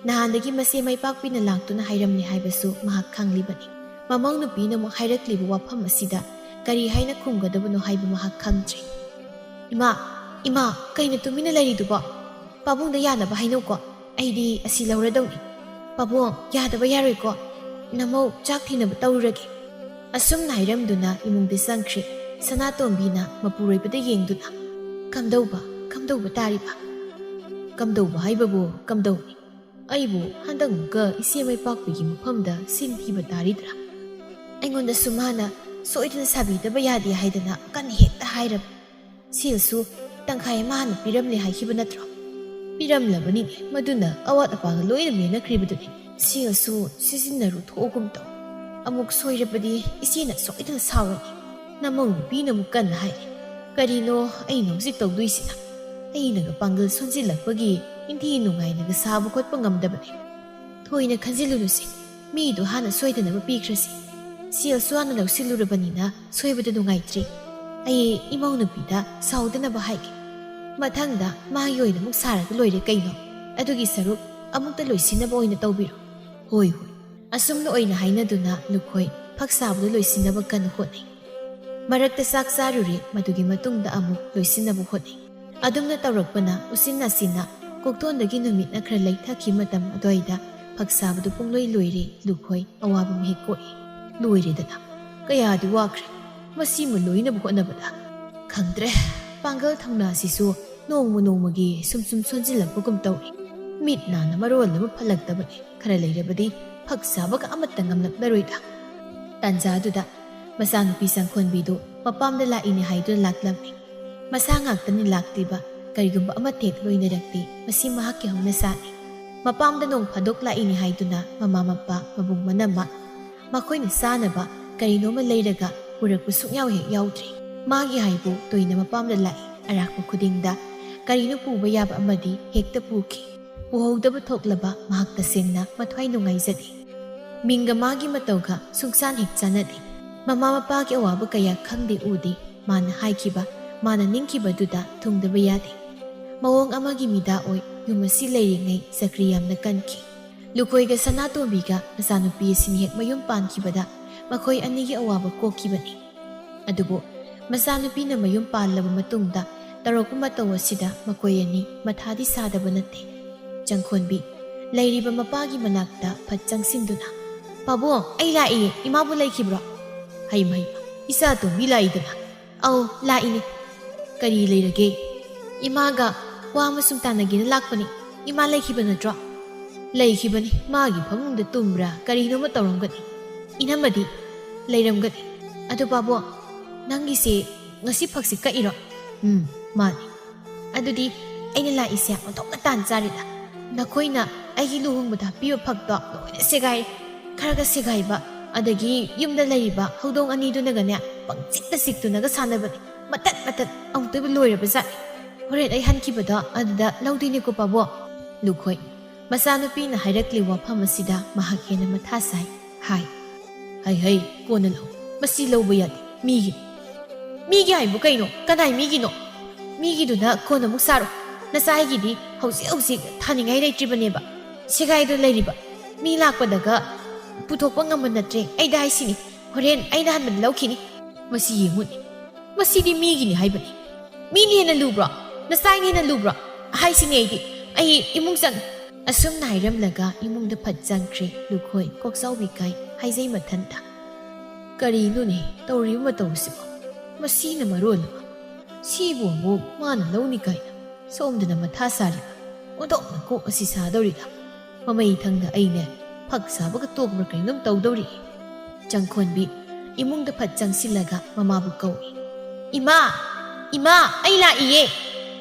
[SPEAKER 1] ꯅꯍꯥꯟꯗꯒꯤ ꯃꯆꯦ ꯃꯩꯄꯥꯛꯄꯤꯅ ꯂꯥꯛꯇꯨꯅ ꯍꯥꯏꯔꯝꯂꯦ ꯍꯥꯏꯕꯁꯨ ꯃꯍꯥꯛ ꯈꯪꯂꯤꯕꯅꯤ꯫ ꯃꯃꯧ ꯅꯨꯄꯤꯅ ꯑꯃꯨꯛ ꯍꯥꯏꯔꯛꯂꯤꯕ ꯋꯥꯐꯝ ꯑꯁꯤꯗ ꯀꯔꯤ ꯍꯥꯏꯅ ꯈꯨꯝꯒꯗꯕꯅꯣ ꯍꯥꯏꯕ ꯃꯍꯥꯛ ꯈꯪꯗ꯭ꯔꯦ꯫ ꯏꯃꯥ, ꯀꯩꯅ ꯇꯨꯃꯤꯟꯅ ꯂꯩꯔꯤꯗꯨꯕꯣ? ꯄꯥꯕꯨꯡꯗ ꯌꯥꯅꯕ ꯍꯥꯏꯅꯧꯀꯣ꯫ ꯑꯩꯗꯤ ꯑꯁꯤ ꯂꯧꯔꯗꯧꯅꯤ꯫ ꯄꯥꯕꯨꯡ, ꯌꯥꯗꯕ ꯌꯥꯔꯣꯏꯀꯣ꯫ ꯅꯃꯧ ꯆꯥꯛ ꯊꯤꯅꯕ ꯇꯧꯔꯨꯔꯒꯦ꯫ ꯑꯁꯨꯝꯅ ꯍꯥꯏꯔꯝꯗꯨꯅ ꯏꯃꯨꯡꯗ ꯆꯪꯈ꯭ꯔꯦ꯫ ꯁꯅꯥꯇꯣꯝꯕꯤꯅ ꯃꯄꯨꯔꯣꯏꯕꯗ ꯌꯦꯡꯗꯨꯅ, ꯀꯝꯗꯧꯕ ꯇꯥꯔꯤꯕ? ꯀꯝꯗꯧꯕ ꯍꯥꯏꯕꯕꯨ ꯀꯝꯗꯧꯅꯤ? ꯑꯩꯕꯨ ꯍꯟꯗꯛꯃꯨꯛꯀ ꯏꯆꯦ ꯃꯩꯄꯥꯛꯄꯤꯒꯤ ꯃꯐꯝꯗ ꯁꯤꯟ ꯊꯤꯕ ꯇꯥꯔꯤꯗ꯭ꯔꯥ? ꯑꯩꯉꯣꯟꯗꯁꯨ ꯃꯥꯅ ꯁꯣꯏꯗꯅ ꯁꯥꯕꯤꯗꯕ ꯌꯥꯗꯦ ꯍꯥꯏꯗꯅ ꯀꯟꯅ ꯍꯦꯛꯇ ꯍꯥꯏꯔꯕ꯫ ꯁꯤꯜꯁꯨ ꯇꯪꯈꯥꯏ ꯑꯃ ꯍꯥꯟꯅ ꯄꯤꯔꯝꯂꯦ ꯍꯥꯏꯈꯤꯕ ꯅꯠꯇ꯭ꯔꯣ? ꯄꯤꯔꯝꯂꯕꯅꯤꯅꯦ, ꯃꯗꯨꯅ ꯑꯋꯥꯠ ꯑꯄꯥꯒ ꯂꯣꯏꯅ ꯃꯦꯟꯅꯈ꯭ꯔꯤꯕꯗꯨꯅꯤ꯫ ꯁꯤꯜꯁꯨ ꯁꯤꯖꯤꯟꯅꯔꯨ ꯊꯣꯛꯑꯒꯨꯝ ꯇꯧ꯫ ꯑꯃꯨꯛ ꯁꯣꯏꯔꯕꯗꯤ ꯏꯆꯦꯅ ꯁꯣꯏꯗꯅ ꯁꯥꯎꯔꯅꯤ ꯅꯃꯧ ꯅꯨꯄꯤꯅ ꯑꯃꯨꯛ ꯀꯟꯅ ꯍꯥꯏꯔꯦ ꯀꯔꯤꯅꯣ ꯑꯩꯅ ꯍꯧꯖꯤꯛ ꯇꯧꯗꯣꯏꯁꯤꯅ ꯑꯩꯅꯒ ꯄꯥꯡꯒꯜ ꯁꯣꯟꯖꯤꯜꯂꯛꯄꯒꯤ ꯅꯤꯡꯊꯤ ꯅꯨꯡꯉꯥꯏꯅꯒ ꯁꯥꯕ ꯈꯣꯠꯄ ꯉꯝꯗꯕꯅꯤ ꯊꯣꯏꯅ ꯈꯟꯖꯤꯜꯂꯨꯅꯨꯁꯤ ꯃꯤꯗꯣ ꯍꯥꯟꯅ ꯁꯣꯏꯗꯅꯕ ꯄꯤꯈ꯭ꯔꯁꯤ ꯁꯦꯜꯁꯨ ꯍꯥꯟꯅ ꯂꯧꯁꯤꯜꯂꯨꯔꯕꯅꯤꯅ ꯁꯣꯏꯕꯗ ꯅꯨꯡꯉꯥꯏꯇ꯭ꯔꯤ ꯑꯩ ꯏꯃꯧ ꯅꯨꯄꯤꯗ ꯁꯥꯎꯗꯅꯕ ꯍꯥꯏꯒꯦ ꯃꯊꯪꯗ ꯃꯥꯒꯤ ꯑꯣꯏꯅ ꯑꯃꯨꯛ ꯁꯥꯔꯒ ꯂꯣꯏꯔꯦ ꯀꯩꯅꯣ ꯑꯗꯨꯒꯤ ꯁꯔꯨꯛ ꯑꯃꯨꯛꯇ ꯂꯣꯏꯁꯤꯟꯅꯕ ꯑꯣꯏꯅ ꯇꯧꯕꯤꯔꯣ ꯍꯣꯏ ꯍꯣꯏ ꯑꯁꯨꯝꯅ ꯑꯣꯏꯅ ꯍꯥꯏꯅꯗꯨꯅ ꯂꯨꯈꯣꯏ ꯐꯛ ꯁꯥꯕꯗꯨ ꯂꯣꯏꯁꯤꯟꯅꯕ ꯀꯟꯅ ꯍꯣꯠꯅꯩ ꯃꯔꯛꯇ ꯆꯥꯛ ꯆꯥꯔꯨꯔꯦ ꯃꯗꯨꯒꯤ ꯃꯇꯨꯡꯗ ꯑꯃꯨꯛ ꯂꯣꯏꯁꯤꯟꯅꯕ ꯍꯣꯠꯅꯩ ꯑꯗꯨꯝꯅ ꯇꯧꯔꯛꯄꯅ ꯎꯆꯤꯟ ꯅꯥꯆꯤꯟꯅ ꯀꯣꯛꯊꯣꯟꯗꯒꯤ ꯅꯨꯃꯤꯠꯅ ꯈꯔ ꯂꯩꯊꯈꯤ ꯃꯇꯝ ꯑꯗꯨꯋꯥꯏꯗ ꯐꯛ ꯁꯥꯕꯗꯨ ꯄꯨꯡꯂꯣꯏ ꯂꯣꯏꯔꯦ ꯂꯨꯈꯣꯏ ꯑꯋꯥꯕ ꯃꯍꯦꯛ ꯀꯣꯛꯏ ꯂꯣꯏꯔꯦꯗꯅ ꯀꯌꯥꯗꯤ ꯋꯥꯈ꯭ꯔꯦ ꯃꯁꯤꯃ ꯂꯣꯏꯅꯕ ꯍꯣꯠꯅꯕꯗ ꯈꯪꯗ꯭ꯔꯦ ꯄꯥꯡꯒꯜ ꯊꯧꯅꯥ ꯑꯁꯤꯁꯨ ꯅꯣꯡꯃ ꯅꯣꯡꯃꯒꯤ ꯁꯨꯝ ꯁꯣꯟꯖꯤꯜꯂꯛꯄꯒꯨꯝ ꯇꯧꯏ ꯃꯤꯠ ꯅꯥꯅ ꯃꯔꯣꯜ ꯑꯃ ꯐꯠꯂꯛꯇꯕꯅꯤ ꯈꯔ ꯂꯩꯔꯕꯗꯤ ꯐꯛ ꯁꯥꯕꯒ ꯑꯃꯠꯇ ꯉꯝꯂꯛꯂꯔꯣꯏꯗ ꯇꯥꯟꯖꯥꯗꯨꯗ ꯃꯆꯥꯅꯨꯄꯤ ꯆꯪꯈꯣꯟꯕꯤꯗꯨ ꯃꯄꯥꯝꯗ ꯂꯥꯛꯏꯅꯦ ꯍꯥꯏꯗꯨꯅ ꯂꯥꯛꯂꯝꯃꯤ ꯃꯁꯥ ꯉꯥꯛꯇꯅꯤ ꯂꯥꯛꯂꯤꯕ ꯀꯔꯤꯒꯨꯝꯕ ꯑꯃꯠꯇ ꯍꯦꯛ ꯂꯣꯏꯅꯔꯛꯇꯦ ꯃꯁꯤ ꯃꯍꯥꯛꯀꯤ ꯍꯧꯅꯁꯥꯅꯤ ꯃꯄꯥꯝꯗ ꯅꯣꯡ ꯐꯥꯗꯣꯛ ꯂꯥꯛꯏꯅꯤ ꯍꯥꯏꯗꯨꯅ ꯃꯃꯥ ꯃꯄꯥ ꯃꯕꯨꯡ ꯃꯅꯝꯃ ꯃꯈꯣꯏꯅ ꯆꯥꯅꯕ ꯀꯔꯤꯅꯣꯃ ꯂꯩꯔꯒ ꯄꯨꯔꯛꯄ ꯁꯨꯡꯌꯥꯎ ꯍꯦꯛ ꯌꯥꯎꯗ꯭ꯔꯤ ꯃꯥꯒꯤ ꯍꯥꯏꯕꯨ ꯇꯣꯏꯅ ꯃꯄꯥꯝꯗ ꯂꯥꯛꯏ ꯑꯔꯥꯛꯄ ꯈꯨꯗꯤꯡꯗ ꯀꯔꯤꯅꯣ ꯄꯨꯕ ꯌꯥꯕ ꯑꯃꯗꯤ ꯍꯦꯛꯇ ꯄꯨꯈꯤ ꯄꯨꯍꯧꯗꯕ ꯊꯣꯛꯂꯕ ꯃꯍꯥꯛ ꯇꯁꯦꯡꯅ ꯃꯊ꯭ꯋꯥꯏ ꯅꯨꯡꯉꯥꯏꯖꯗꯦ ꯃꯤꯡꯒ ꯃꯥꯒꯤ ꯃꯇꯧꯒ ꯁꯨꯡꯆꯥꯟ ꯍꯦꯛ ꯆꯥꯟꯅꯗꯦ ꯃꯃꯥ ꯃꯄꯥꯒꯤ ꯑꯋꯥꯕ ꯀꯌꯥ ꯈꯪꯗꯦ ꯎꯗꯦ ꯃꯥꯅ ꯍꯥꯏꯈꯤꯕ ꯃꯥꯅ ꯅꯤꯡꯈꯤꯕꯗꯨꯗ ꯊꯨꯡꯗꯕ ꯌꯥꯗꯦ ꯃꯑꯣꯡ ꯑꯃꯒꯤ ꯃꯤꯗꯥ ꯑꯣꯏ ꯌꯨꯝ ꯑꯁꯤ ꯂꯩꯔꯤꯉꯩ ꯆꯀ꯭ꯔꯤ ꯌꯥꯝꯅ ꯀꯟꯈꯤ ꯂꯨꯈꯣꯏꯒ ꯁꯅꯥꯇꯣꯝꯕꯤꯒ ꯃꯆꯥꯅꯨꯄꯤ ꯑꯁꯤꯅ ꯍꯦꯛ ꯃꯌꯨꯝ ꯄꯥꯟꯈꯤꯕꯗ ꯃꯈꯣꯏ ꯑꯅꯤꯒꯤ ꯑꯋꯥꯕ ꯀꯣꯛꯈꯤꯕꯅꯤ ꯑꯗꯨꯕꯨ ꯃꯆꯥꯅꯨꯄꯤꯅ ꯃꯌꯨꯝ ꯄꯥꯜꯂꯕ ꯃꯇꯨꯡꯗ ꯇꯧꯔꯛꯄ ꯃꯇꯧ ꯑꯁꯤꯗ ꯃꯈꯣꯏ ꯑꯅꯤ ꯃꯊꯥꯗꯤ ꯁꯥꯗꯕ ꯅꯠꯇꯦ ꯆꯪꯈꯣꯟꯕꯤ ꯂꯩꯔꯤꯕ ꯃꯄꯥꯒꯤ ꯃꯅꯥꯛꯇ ꯐꯠ ꯆꯪꯁꯤꯟꯗꯨꯅ ꯄꯥꯕꯨꯡ ꯑꯩ ꯂꯥꯛꯏꯌꯦ ꯏꯃꯥꯕꯨ ꯂꯩꯈꯤꯕ꯭ꯔꯣ ꯍꯩꯃ ꯏꯆꯥ ꯇꯣꯝꯕꯤ ꯂꯥꯛꯏꯗꯅ ꯑꯧ ꯂꯥꯛꯏꯅꯤ ꯀꯔꯤ ꯂꯩꯔꯒꯦ ꯏꯃꯥꯒ ꯋꯥ ꯑꯃ ꯁꯨꯝ ꯇꯥꯟꯅꯒꯦꯅ ꯂꯥꯛꯄꯅꯤ ꯏꯃꯥ ꯂꯩꯈꯤꯕ ꯅꯠꯇ꯭ꯔꯣ ꯂꯩꯈꯤꯕꯅꯤ ꯃꯥꯒꯤ ꯐꯃꯨꯡꯗ ꯇꯨꯝꯕ꯭ꯔꯥ ꯀꯔꯤꯅꯣꯃ ꯇꯧꯔꯝꯒꯅꯤ ꯏꯅꯝꯃꯗꯤ ꯂꯩꯔꯝꯒꯅꯤ ꯑꯗꯨ ꯄꯥꯕꯨꯡ ꯅꯪꯒꯤꯁꯦ ꯉꯁꯤ ꯐꯛꯁꯤ ꯀꯛꯏꯔꯣ ꯃꯥꯅꯤ ꯑꯗꯨꯗꯤ ꯑꯩꯅ ꯂꯥꯛꯏꯁꯦ ꯑꯣꯟꯊꯣꯛꯅ ꯇꯥꯟ ꯆꯥꯔꯦꯗ ꯅꯈꯣꯏꯅ ꯑꯩꯒꯤ ꯂꯨꯍꯣꯡꯕꯗ ꯍꯥꯞꯄꯤꯕ ꯐꯛꯇꯣ ꯂꯣꯏꯅ ꯁꯦꯒꯥꯏꯔꯦ ꯈꯔꯒ ꯁꯦꯒꯥꯏꯕ ꯑꯗꯒꯤ ꯌꯨꯝꯗ ꯂꯩꯔꯤꯕ ꯍꯧꯗꯣꯡ ꯑꯅꯤꯗꯨꯅꯒꯅꯦ ꯄꯪꯆꯤꯛꯇ ꯆꯤꯛꯇꯨꯅꯒ ꯁꯥꯟꯅꯕꯅꯤ ꯃꯇꯠ ꯃꯇꯠ ꯑꯃꯨꯛꯇꯕꯨ ꯂꯣꯏꯔꯕ ꯖꯥꯠꯅꯤ ꯍꯣꯔꯦꯟ ꯑꯩ ꯍꯟꯈꯤꯕꯗꯣ ꯑꯗꯨꯗ ꯂꯧꯗꯣꯏꯅꯦꯀꯣ ꯄꯥꯕꯨꯡ ꯂꯨꯈꯣꯏ ꯃꯆꯥꯅꯨꯄꯤꯅ ꯍꯥꯏꯔꯛꯂꯤꯕ ꯋꯥꯐꯝ ꯑꯁꯤꯗ ꯃꯍꯥꯛ ꯍꯦꯟꯅ ꯃꯊꯥ ꯁꯥꯏ ꯍꯩ ꯀꯣꯟꯅ ꯂꯧ ꯃꯁꯤ ꯂꯧꯕ ꯌꯥꯗꯦ ꯃꯤꯒꯤ ꯍꯥꯏꯕꯨ ꯀꯩꯅꯣ ꯀꯅꯥꯏ ꯃꯤꯒꯤꯅꯣ ꯃꯤꯒꯤꯗꯨꯅ ꯀꯣꯟꯅ ꯑꯃꯨꯛ ꯁꯥꯔꯣ ꯅꯆꯥꯒꯤꯗꯤ ꯍꯧꯖꯤꯛ ꯊꯥꯅꯤꯡꯉꯥꯏ ꯂꯩꯇ꯭ꯔꯤꯕꯅꯦꯕ ꯁꯦꯒꯥꯏꯗꯨ ꯂꯩꯔꯤꯕ ꯃꯤ ꯂꯥꯛꯄꯗꯒ ꯄꯨꯊꯣꯛꯄ ꯉꯝꯕ ꯅꯠꯇ꯭ꯔꯦ ꯑꯩꯗ ꯍꯥꯏꯁꯤꯅꯤ ꯍꯣꯔꯦꯟ ꯑꯩꯅ ꯍꯟꯕꯗ ꯂꯧꯈꯤꯅꯤ ꯃꯁꯤ ꯌꯦꯡꯉꯨꯅꯤ ꯃꯁꯤꯗꯤ ꯃꯤꯒꯤꯅꯤ ꯍꯥꯏꯕꯅꯤ ꯃꯤꯅ ꯍꯦꯟꯅ ꯂꯨꯕ꯭ꯔꯣ ꯅꯆꯥꯒꯤ ꯍꯦꯟꯅ ꯂꯨꯕ꯭ꯔꯣ ꯍꯥꯏꯁꯤꯅꯤ ꯑꯩ ꯏꯃꯨꯡ ꯑꯁꯨꯝꯅ ꯍꯥꯏꯔꯝꯂꯒ ꯏꯃꯨꯡꯗ ꯐꯠ ꯆꯪꯈ꯭ꯔꯦ ꯂꯨꯈꯣꯏ ꯀꯣꯛꯆꯥꯎꯕꯤ ꯀꯥꯏ ꯍꯥꯏꯖꯩ ꯃꯊꯟꯇ ꯀꯔꯤꯅꯣꯅꯦ ꯇꯧꯔꯤꯕ ꯃꯇꯧꯁꯤꯕꯣ ꯃꯁꯤꯅ ꯃꯔꯣꯜ ꯑꯃ ꯁꯤꯕꯨ ꯑꯃꯨꯛ ꯃꯥꯅ ꯂꯧꯅꯤ ꯀꯥꯏꯅ ꯁꯣꯝꯗꯅ ꯃꯊꯥ ꯁꯥꯔꯤꯕ ꯑꯣꯟꯊꯣꯛꯅ ꯀꯣꯛ ꯑꯁꯤ ꯁꯥꯗꯧꯔꯤꯗ ꯃꯃꯩ ꯊꯪꯗ ꯑꯩꯅꯦ ꯐꯛ ꯁꯥꯕꯒ ꯇꯣꯛꯄ꯭ꯔꯥ ꯀꯩꯅꯣꯝ ꯇꯧꯗꯧꯔꯤ ꯆꯪꯈꯣꯟꯕꯤ ꯏꯃꯨꯡꯗ ꯐꯠ ꯆꯪꯁꯤꯜꯂꯒ ꯃꯃꯥꯕꯨ ꯀꯧꯏ ꯏꯃꯥ ꯑꯩ ꯂꯥꯛꯏꯌꯦ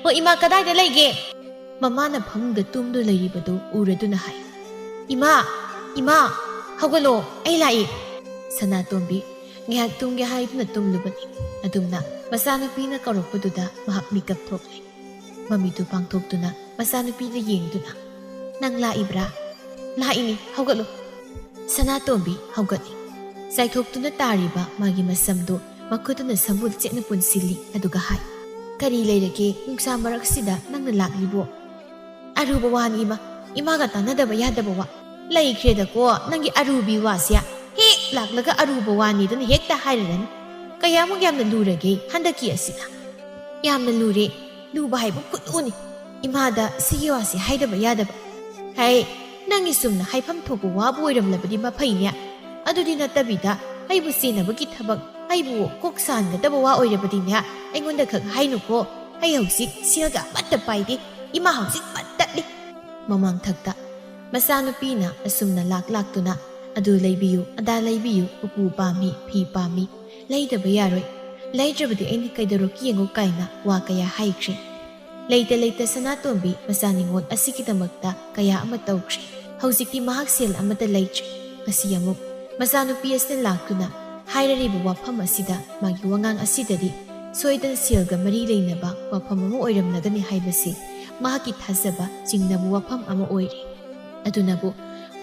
[SPEAKER 1] ꯍꯣ ꯏꯃꯥ ꯀꯗꯥꯏꯗ ꯂꯩꯒꯦ ꯃꯃꯥꯅ ꯐꯃꯨꯡꯗ ꯇꯨꯝꯗꯨ ꯂꯩꯔꯤꯕꯗꯨ ꯎꯔꯗꯨꯅ ꯍꯥꯏ ꯏꯃꯥ ꯍꯧꯒꯠꯂꯣ ꯑꯩ ꯂꯥꯛꯏ ꯁꯅꯥꯇꯣꯝꯕꯤ ꯉꯥꯏꯍꯥꯛ ꯇꯨꯝꯒꯦ ꯍꯥꯏꯗꯨꯅ ꯇꯨꯝꯂꯨꯕꯅꯤ ꯑꯗꯨꯝꯅ ꯃꯆꯥꯅꯨꯄꯤꯅ ꯀꯧꯔꯛꯄꯗꯨꯗ ꯃꯍꯥꯛ ꯃꯤꯀꯞ ꯊꯣꯛꯂꯦ ꯃꯃꯤꯠꯇꯨ ꯄꯥꯡꯊꯣꯛꯇꯨꯅ ꯃꯆꯥꯅꯨꯄꯤꯗ ꯌꯦꯡꯗꯨꯅ ꯅꯪ ꯂꯥꯛꯏꯕ꯭ꯔꯥ ꯂꯥꯛꯏꯅꯤ ꯍꯧꯒꯠꯂꯣ ꯁꯅꯥꯇꯣꯝꯕꯤ ꯍꯧꯒꯠꯂꯤ ꯆꯥꯏꯊꯣꯛꯇꯨꯅ ꯇꯥꯔꯤꯕ ꯃꯥꯒꯤ ꯃꯁꯝꯗꯨ ꯃꯈꯨꯠꯇꯨꯅ ꯁꯝꯕꯨꯜ ꯆꯦꯠꯅ ꯄꯨꯟꯁꯤꯜꯂꯤ ꯑꯗꯨꯒ ꯍꯥꯏ ꯀꯔꯤ ꯂꯩꯔꯒꯦ ꯅꯨꯡꯁꯥ ꯃꯔꯛꯁꯤꯗ ꯅꯪꯅ ꯂꯥꯛꯂꯤꯕꯣ ꯑꯔꯨꯕ ꯋꯥꯅꯤ ꯏꯃꯥꯒ ꯇꯥꯟꯅꯗꯕ ꯌꯥꯗꯕ ꯋꯥ ꯂꯩꯈ꯭ꯔꯦꯗꯀꯣ ꯅꯪꯒꯤ ꯑꯔꯨꯕꯤ ꯋꯥꯁꯦ ꯍꯦꯛ ꯂꯥꯛꯂꯒ ꯑꯔꯨꯕ ꯋꯥꯅꯤꯗꯨꯅ ꯍꯦꯛꯇ ꯍꯥꯏꯔꯔꯅꯤ ꯀꯌꯥꯃꯨꯛ ꯌꯥꯝꯅ ꯂꯨꯔꯒꯦ ꯍꯟꯗꯛꯀꯤ ꯑꯁꯤꯗ ꯌꯥꯝꯅ ꯂꯨꯔꯦ ꯂꯨꯕ ꯍꯥꯏꯕ ꯈꯨꯠꯂꯨꯅꯤ ꯏꯃꯥꯗ ꯁꯤꯒꯤ ꯋꯥꯁꯦ ꯍꯥꯏꯗꯕ ꯌꯥꯗꯕ ꯅꯪꯒꯤ ꯆꯨꯝꯅ ꯍꯥꯏꯐꯝ ꯊꯣꯛꯄ ꯋꯥꯕꯨ ꯑꯣꯏꯔꯝꯂꯕꯗꯤ ꯃꯐꯩꯅꯦ ꯑꯗꯨꯗꯤ ꯅꯠꯇꯕꯤꯗ ꯑꯩꯕꯨ ꯆꯦꯟꯅꯕꯒꯤ ꯊꯕꯛ ꯑꯩꯕꯨ ꯀꯣꯛ ꯁꯥꯟꯒꯗꯕ ꯋꯥ ꯑꯣꯏꯔꯕꯗꯤꯅꯦ ꯑꯩꯉꯣꯟꯗ ꯈꯛ ꯍꯥꯏꯅꯨꯀꯣ ꯑꯩ ꯍꯧꯖꯤꯛ ꯁꯦꯜꯒ ꯑꯃꯠꯇ ꯄꯥꯏꯗꯦ ꯏꯃꯥ ꯍꯧꯖꯤꯛ ꯄꯠꯇꯠꯂꯤ ꯃꯃꯥꯡꯊꯛꯇ ꯃꯆꯥꯅꯨꯄꯤꯅ ꯑꯁꯨꯝꯅ ꯂꯥꯛꯇꯨꯅ ꯑꯗꯨ ꯂꯩꯕꯤꯌꯨ ꯑꯗꯥ ꯂꯩꯕꯤꯌꯨ ꯎꯄꯨ ꯄꯥꯝꯃꯤ ꯐꯤ ꯄꯥꯝꯃꯤ ꯂꯩꯗꯕ ꯌꯥꯔꯣꯏ ꯂꯩꯗ꯭ꯔꯕꯗꯤ ꯑꯩꯅ ꯀꯩꯗꯧꯔꯛꯀꯤ ꯌꯦꯡꯉꯨ ꯀꯥꯏꯅ ꯋꯥ ꯀꯌꯥ ꯍꯥꯏꯈ꯭ꯔꯦ ꯂꯩꯇ ꯁꯅꯥꯇꯣꯝꯕꯤ ꯃꯆꯥ ꯅꯤꯉꯣꯜ ꯑꯁꯤꯒꯤꯗꯃꯛꯇ ꯀꯌꯥ ꯑꯃ ꯇꯧꯈ꯭ꯔꯦ ꯍꯧꯖꯤꯛꯇꯤ ꯃꯍꯥꯛ ꯁꯦꯜ ꯑꯃꯠꯇ ꯂꯩꯇ꯭ꯔꯦ ꯉꯁꯤ ꯑꯃꯨꯛ ꯃꯆꯥꯅꯨꯄꯤ ꯑꯁꯤꯅ ꯂꯥꯛꯇꯨꯅ ꯍꯥꯏꯔꯤꯕ ꯋꯥꯐꯝ ꯑꯁꯤꯗ ꯃꯥꯒꯤ ꯋꯥꯉꯥꯡ ꯑꯁꯤꯗꯗꯤ ꯁꯣꯏꯗꯅ ꯁꯦꯜꯒ ꯃꯔꯤ ꯂꯩꯅꯕ ꯋꯥꯐꯝ ꯑꯃ ꯑꯣꯏꯔꯝꯂꯒꯅꯤ ꯍꯥꯏꯕꯁꯤ ꯃꯍꯥꯛꯀꯤ ꯊꯥꯖꯕ ꯆꯤꯡꯅꯕ ꯋꯥꯐꯝ ꯑꯃ ꯑꯣꯏꯔꯤ꯫ ꯑꯗꯨꯅꯕꯨ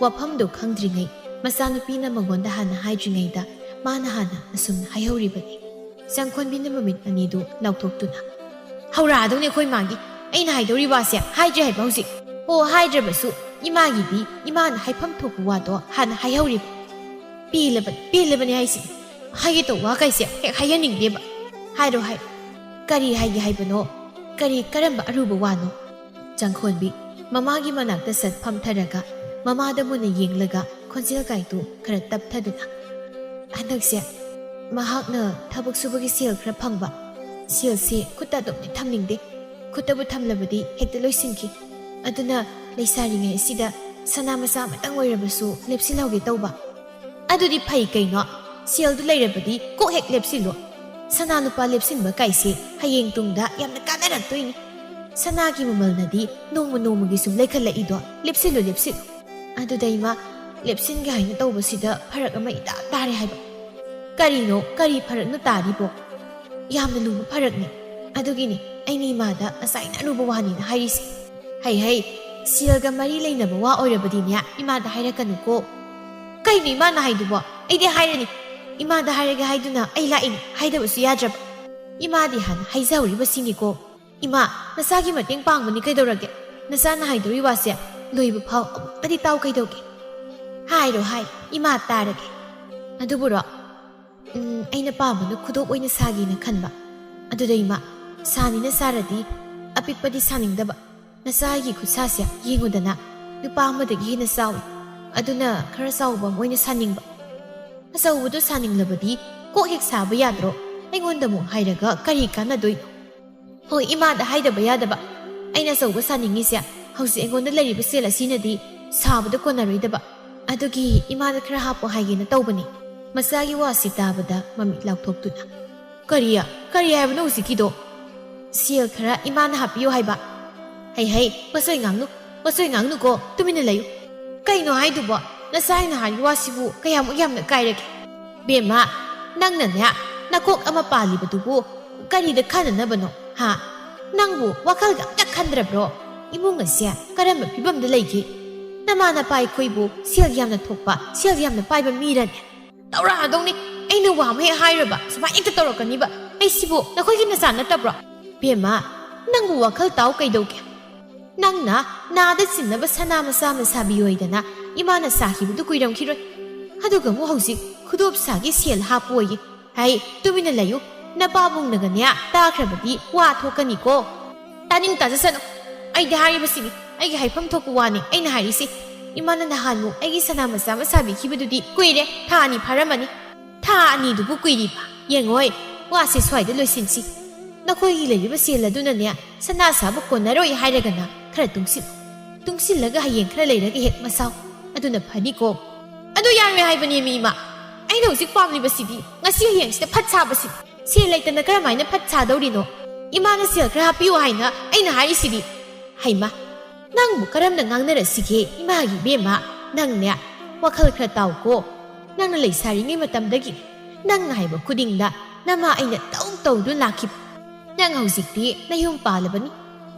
[SPEAKER 1] ꯋꯥꯐꯝꯗꯨ ꯈꯪꯗ꯭ꯔꯤꯉꯩ ꯃꯆꯥꯅꯨꯄꯤꯅ ꯃꯉꯣꯟꯗ ꯍꯥꯟꯅ ꯍꯥꯏꯗ꯭ꯔꯤꯉꯩꯗ ꯃꯥꯅ ꯍꯥꯟꯅ ꯑꯁꯨꯝꯅ ꯍꯥꯏꯍꯧꯔꯤꯕꯅꯤ꯫ ꯆꯪꯈꯣꯟꯕꯤꯅ ꯃꯃꯤꯠ ꯑꯅꯤꯗꯨ ꯂꯥꯎꯊꯣꯛꯇꯨꯅ ꯍꯧꯔꯛꯑꯗꯧꯅꯤ ꯑꯩꯈꯣꯏ ꯃꯥꯒꯤ ꯑꯩꯅ ꯍꯥꯏꯗꯧꯔꯤ ꯋꯥꯁꯦ ꯍꯥꯏꯗ꯭ꯔꯦ ꯍꯥꯏꯕ ꯍꯧꯖꯤꯛ꯫ ꯑꯣ ꯍꯥꯏꯗ꯭ꯔꯕꯁꯨ ꯏꯃꯥꯒꯤꯗꯤ ꯏꯃꯥꯅ ꯍꯥꯏꯐꯝ ꯊꯣꯛꯄ ꯋꯥꯗꯣ ꯍꯥꯟꯅ ꯍꯥꯏꯍꯧꯔꯤꯕ꯫ ꯄꯦꯜꯂꯕꯅꯤ ꯍꯥꯏꯁꯤꯅꯤ꯫ ꯍꯥꯏꯒꯦ ꯇꯧꯕ ꯋꯥ ꯀꯩꯁꯦ ꯍꯦꯛ ꯍꯥꯏꯍꯟꯅꯤꯡꯗꯦꯕ꯫ ꯍꯥꯏꯔꯣ ꯀꯔꯤ ꯍꯥꯏꯒꯦ ꯍꯥꯏꯕꯅꯣ? ꯀꯔꯝꯕ ꯑꯔꯨꯕ ꯋꯥꯅꯣ? ꯆꯪꯈꯣꯟꯕꯤ ꯃꯃꯥꯒꯤ ꯃꯅꯥꯛꯇ ꯁꯠ ꯐꯝꯊꯔꯒ ꯃꯃꯥꯗ ꯃꯨꯟꯅ ꯌꯦꯡꯂꯒ ꯈꯣꯟꯖꯦꯜ ꯀꯥꯏꯗꯨ ꯈꯔ ꯇꯞꯊꯗꯨꯅ ꯍꯟꯗꯛꯁꯦ ꯃꯍꯥꯛꯅ ꯊꯕꯛ ꯁꯨꯕꯒꯤ ꯁꯦꯜ ꯈꯔ ꯐꯪꯕ꯫ ꯁꯦꯜꯁꯤ ꯈꯨꯠꯇ ꯑꯗꯨꯝꯗꯤ ꯊꯝꯅꯤꯡꯗꯦ, ꯈꯨꯠꯇꯕꯨ ꯊꯝꯂꯕꯗꯤ ꯍꯦꯛꯇ ꯂꯣꯏꯁꯤꯟꯈꯤ꯫ ꯑꯗꯨꯅ ꯂꯩꯁꯥꯔꯤꯉꯩ ꯑꯁꯤꯗ ꯁꯅꯥ ꯃꯆꯥ ꯑꯃꯇꯪ ꯑꯣꯏꯔꯕꯁꯨ ꯂꯦꯞꯁꯤꯜꯍꯧꯒꯦ ꯇꯧꯕ꯫ ꯑꯗꯨꯗꯤ ꯐꯩ ꯀꯩꯅꯣ, ꯁꯦꯜꯗꯨ ꯂꯩꯔꯕꯗꯤ ꯀꯣꯛ ꯍꯦꯛ ꯂꯦꯞꯁꯤꯜꯂꯣ꯫ ꯁꯅꯥ ꯂꯨꯄꯥ ꯂꯦꯞꯁꯤꯟꯕ ꯀꯥꯏꯁꯦ ꯍꯌꯦꯡ ꯇꯨꯡꯗ ꯌꯥꯝꯅ ꯀꯥꯟꯅꯔꯛꯇꯣꯏꯅꯤ꯫ ꯁꯅꯥꯒꯤ ꯃꯃꯜꯅꯗꯤ ꯅꯣꯡꯃ ꯅꯣꯡꯃꯒꯤ ꯁꯨꯝ ꯂꯩꯈꯠꯂꯛꯏꯗꯣ꯫ ꯂꯦꯞꯁꯤꯜꯂꯨ꯫ ꯑꯗꯨꯗ ꯏꯃꯥ ꯂꯦꯞꯁꯤꯟꯒꯦ ꯍꯥꯏꯅ ꯇꯧꯕꯁꯤꯗ ꯐꯔꯛ ꯑꯃ ꯏꯇꯥ ꯇꯥꯔꯦ ꯍꯥꯏꯕ꯫ ꯀꯔꯤꯅꯣ? ꯀꯔꯤ ꯐꯔꯛꯅꯣ ꯇꯥꯔꯤꯕꯣ? ꯌꯥꯝꯅ ꯂꯨꯕ ꯐꯔꯛꯅꯤ꯫ ꯑꯗꯨꯒꯤꯅꯤ ꯑꯩꯅ ꯏꯃꯥꯗ ꯉꯁꯥꯏꯅ ꯑꯔꯨꯕ ꯋꯥꯅꯤꯅ ꯍꯥꯏꯔꯤꯁꯦ꯫ ꯍꯩ ꯁꯦꯜꯒ ꯃꯔꯤ ꯂꯩꯅꯕ ꯋꯥ ꯑꯣꯏꯔꯕꯗꯤꯅꯦ ꯏꯃꯥꯗ ꯍꯥꯏꯔꯛꯀꯅꯨꯀꯣ꯫ ꯀꯩꯅꯣ ꯏꯃꯥꯅ ꯍꯥꯏꯗꯨꯕꯣ? ꯑꯩꯗꯤ ꯍꯥꯏꯔꯅꯤ꯫ ꯏꯃꯥꯗ ꯍꯥꯏꯔꯒꯦ ꯍꯥꯏꯗꯨꯅ ꯑꯩ ꯂꯥꯛꯏꯅꯤ, ꯍꯥꯏꯗꯕꯁꯨ ꯌꯥꯗ꯭ꯔꯕ꯫ ꯏꯃꯥꯗꯤ ꯍꯥꯟꯅ ꯍꯥꯏꯖꯍꯧꯔꯤꯕꯁꯤꯅꯤꯀꯣ꯫ ꯏꯃꯥ ꯅꯆꯥꯒꯤ ꯃꯇꯦꯡ ꯄꯥꯡꯕꯅꯤ ꯀꯩꯗꯧꯔꯒꯦ? ꯅꯆꯥꯅ ꯍꯥꯏꯗꯧꯔꯤ ꯋꯥꯁꯦ ꯂꯣꯏꯕ ꯐꯥꯎ ꯑꯃꯨꯛꯇꯗꯤ ꯇꯥꯎ ꯀꯩꯗꯧꯒꯦ? ꯍꯥꯏꯔꯣ ꯏꯃꯥ ꯇꯥꯔꯒꯦ꯫ ꯑꯗꯨꯕꯨꯔꯣ ꯑꯩꯅ ꯄꯥꯝꯕꯅ ꯈꯨꯗꯣꯞ ꯑꯣꯏꯅ ꯁꯥꯒꯦꯅ ꯈꯟꯕ꯫ ꯑꯗꯨꯗ ꯏꯃꯥ ꯁꯥꯅꯤꯅ ꯁꯥꯔꯗꯤ ꯑꯄꯤꯛꯄꯗꯤ ꯁꯥꯅꯤꯡꯗꯕ꯫ ꯅꯆꯥꯒꯤ ꯈꯨꯠꯁꯥꯁꯦ ꯌꯦꯡꯉꯨꯗꯅ ꯅꯨꯄꯥ ꯑꯃꯗꯒꯤ ꯍꯦꯟꯅ ꯆꯥꯎꯏ꯫ ꯑꯗꯨꯅ ꯈꯔ ꯆꯥꯎꯕ ꯑꯃ ꯑꯣꯏꯅ ꯁꯥꯅꯤꯡꯕ꯫ ꯑꯆꯧꯕꯗꯣ ꯁꯥꯅꯤꯡꯂꯕꯗꯤ ꯀꯣꯛ ꯍꯦꯛ ꯁꯥꯕ ꯌꯥꯗ꯭ꯔꯣ? ꯑꯩꯉꯣꯟꯗ ꯑꯃꯨꯛ ꯍꯥꯏꯔꯒ ꯀꯔꯤ ꯀꯥꯟꯅꯗꯣꯏꯅꯣ? ꯍꯣꯏ ꯏꯃꯥꯗ ꯍꯥꯏꯗꯕ ꯌꯥꯗꯕ꯫ ꯑꯩꯅ ꯑꯆꯧꯕ ꯁꯥꯅꯤꯡꯉꯤꯁꯦ ꯍꯧꯖꯤꯛ ꯑꯩꯉꯣꯟꯗ ꯂꯩꯔꯤꯕ ꯁꯦꯜ ꯑꯁꯤꯅꯗꯤ ꯁꯥꯕꯗ ꯀꯣꯟꯅꯔꯣꯏꯗꯕ꯫ ꯑꯗꯨꯒꯤ ꯏꯃꯥꯗ ꯈꯔ ꯍꯥꯞꯄꯣ ꯍꯥꯏꯒꯦꯅ ꯇꯧꯕꯅꯤ꯫ ꯃꯆꯥꯒꯤ ꯋꯥꯁꯤ ꯇꯥꯕꯗ ꯃꯃꯤꯠ ꯂꯥꯎꯊꯣꯛꯇꯨꯅ ꯀꯔꯤ ꯍꯥꯏꯕꯅꯣ ꯍꯧꯖꯤꯛꯀꯤꯗꯣ? ꯁꯦꯜ ꯈꯔ ꯏꯃꯥꯅ ꯍꯥꯞꯄꯤꯌꯣ ꯍꯥꯏꯕ꯫ ꯄꯆꯣꯏ ꯉꯥꯡꯅꯨꯀꯣ, ꯇꯨꯃꯤꯟꯅ ꯂꯩꯌꯨ꯫ ꯀꯩꯅꯣ ꯍꯥꯏꯗꯨꯕꯣ? ꯅꯆꯥꯏꯅ ꯍꯥꯏꯔꯤ ꯋꯥꯁꯤꯕꯨ ꯀꯌꯥꯃꯨꯛ ꯌꯥꯝꯅ ꯀꯥꯏꯔꯒꯦ? ꯕꯦꯝꯃ ꯅꯪꯅꯅꯦ ꯅꯀꯣꯛ ꯑꯃ ꯄꯥꯜꯂꯤꯕꯗꯨꯕꯨ ꯀꯔꯤꯗ ꯈꯟꯅꯅꯕꯅꯣ? ꯅꯪꯕꯨ ꯋꯥꯈꯜꯒ ꯑꯝꯇ ꯈꯟꯗ꯭ꯔꯕ꯭ꯔꯣ? ꯏꯃꯨꯡ ꯑꯁꯦ ꯀꯔꯝꯕ ꯐꯤꯕꯝꯗ ꯂꯩꯒꯦ? ꯅꯃꯥ ꯅꯄꯥ ꯑꯩꯈꯣꯏꯕꯨ ꯁꯦꯜ ꯌꯥꯝꯅ ꯊꯣꯛꯄ, ꯁꯦꯜ ꯌꯥꯝꯅ ꯄꯥꯏꯕ ꯃꯤꯔꯅꯦ? ꯇꯧꯔꯛꯑꯗꯧꯅꯤ꯫ ꯑꯩꯅ ꯋꯥ ꯑꯃ ꯍꯦꯛ ꯍꯥꯏꯔꯕ ꯁꯨꯃꯥꯏꯅ ꯍꯦꯛꯇ ꯇꯧꯔꯛꯀꯅꯤꯕ꯫ ꯑꯩꯁꯤꯕꯨ ꯅꯈꯣꯏꯒꯤ ꯅꯆꯥ ꯅꯠꯇꯕ꯭ꯔꯣ? ꯕꯦꯝꯃ ꯅꯪꯕꯨ ꯋꯥꯈꯜ ꯇꯥꯎ ꯀꯩꯗꯧꯒꯦ? ꯅꯪꯅ ꯅꯥꯗ ꯆꯤꯟꯅꯕ ꯁꯅꯥ ꯃꯆꯥ ꯑꯃ ꯁꯥꯕꯤꯌꯣꯏꯗꯅ ꯏꯃꯥꯅ ꯁꯥꯈꯤꯕꯗꯨ ꯀꯨꯏꯔꯝꯈꯤꯔꯣꯏ꯫ ꯑꯗꯨꯒ ꯑꯃꯨꯛ ꯍꯧꯖꯤꯛ ꯈꯨꯗꯣꯞ ꯁꯥꯒꯤ ꯁꯦꯜ ꯍꯥꯞꯄꯣꯌꯦ꯫ ꯇꯨꯃꯤꯟꯅ ꯂꯩꯌꯨ꯫ ꯅꯄꯥꯕꯨꯡꯅꯒꯅꯦ ꯇꯥꯈ꯭ꯔꯕꯗꯤ ꯋꯥ ꯊꯣꯛꯀꯅꯤꯀꯣ꯫ ꯇꯥꯅꯤꯡ ꯇꯥꯖꯁꯅꯨ꯫ ꯑꯩꯗꯤ ꯍꯥꯏꯔꯤꯕꯁꯤꯅꯤ, ꯑꯩꯒꯤ ꯍꯥꯏꯐꯝ ꯊꯣꯛꯄ ꯋꯥꯅꯤ ꯑꯩꯅ ꯍꯥꯏꯔꯤꯁꯤ꯫ ꯏꯃꯥꯅ ꯅꯍꯥꯟꯃꯨꯛ ꯑꯩꯒꯤ ꯁꯅꯥ ꯃꯆꯥ ꯑꯃ ꯁꯥꯕꯤꯈꯤꯕꯗꯨꯗꯤ ꯀꯨꯏꯔꯦ, ꯊꯥ 2 ꯐꯥꯔꯝꯃꯅꯤ꯫ ꯊꯥ 2ꯗꯨꯕꯨ ꯀꯨꯏꯔꯤꯕ? ꯌꯦꯡꯉꯣꯏ, ꯋꯥꯁꯦ ꯁ꯭ꯋꯥꯏꯗ ꯂꯣꯏꯁꯤꯟꯁꯤ꯫ ꯅꯈꯣꯏꯒꯤ ꯂꯩꯔꯤꯕ ꯁꯦල් ꯑꯗꯨꯅꯅꯦ ꯁꯅꯥ ꯁꯥꯕ ꯀꯣꯟꯅꯔꯣꯏ ꯍꯥꯏꯔꯒꯅ ꯈꯔ ꯇꯨꯡꯁꯤꯜꯂꯒ ꯍꯌꯦꯡ ꯈꯔ ꯂꯩꯔꯒ ꯍꯦꯛ ꯃꯁꯥꯎ꯫ ꯑꯗꯨꯅ ꯐꯅꯤꯀꯣ꯫ ꯑꯗꯨ ꯌꯥꯔꯣꯏ ꯍꯥꯏꯕꯅꯦꯃꯤ ꯏꯃꯥ꯫ ꯑꯩꯅ ꯍꯧꯖꯤꯛ ꯄꯥꯝꯂꯤꯕꯁꯤꯗꯤ ꯉꯁꯤ ꯍꯌꯦꯡꯁꯤꯗ ꯐꯠ ꯁꯥꯕꯁꯤꯅꯤ꯫ ꯁꯦꯜ ꯂꯩꯇꯅ ꯀꯔꯝꯍꯥꯏꯅ ꯐꯠ ꯁꯥꯗꯧꯔꯤꯅꯣ? ꯏꯃꯥꯅ ꯁꯦꯜ ꯈꯔ ꯍꯥꯞꯄꯤꯌꯨ ꯍꯥꯏꯅ ꯑꯩꯅ ꯍꯥꯏꯔꯤꯁꯤꯗꯤ꯫ ꯍꯩꯃꯥ ꯅꯪꯕꯨ ꯀꯔꯝꯅ ꯉꯥꯡꯅꯔꯁꯤꯒꯦ ꯏꯃꯥꯒꯤ ꯕꯦꯝꯃ? ꯅꯪꯅꯦ ꯋꯥꯈꯜ ꯈꯔ ꯇꯥꯎꯀꯣ꯫ ꯅꯪꯅ ꯂꯩꯁꯥꯔꯤꯉꯩ ꯃꯇꯝꯗꯒꯤ ꯅꯪꯅ ꯍꯥꯏꯕ ꯈꯨꯗꯤꯡꯗ ꯅꯃꯥ ꯑꯩꯅ ꯇꯧꯗꯨꯅ ꯂꯥꯛꯈꯤꯕ꯫ ꯅꯪ ꯍꯧꯖꯤꯛꯇꯤ ꯅꯌꯨꯝ ꯄꯥꯜꯂꯕꯅꯤ꯫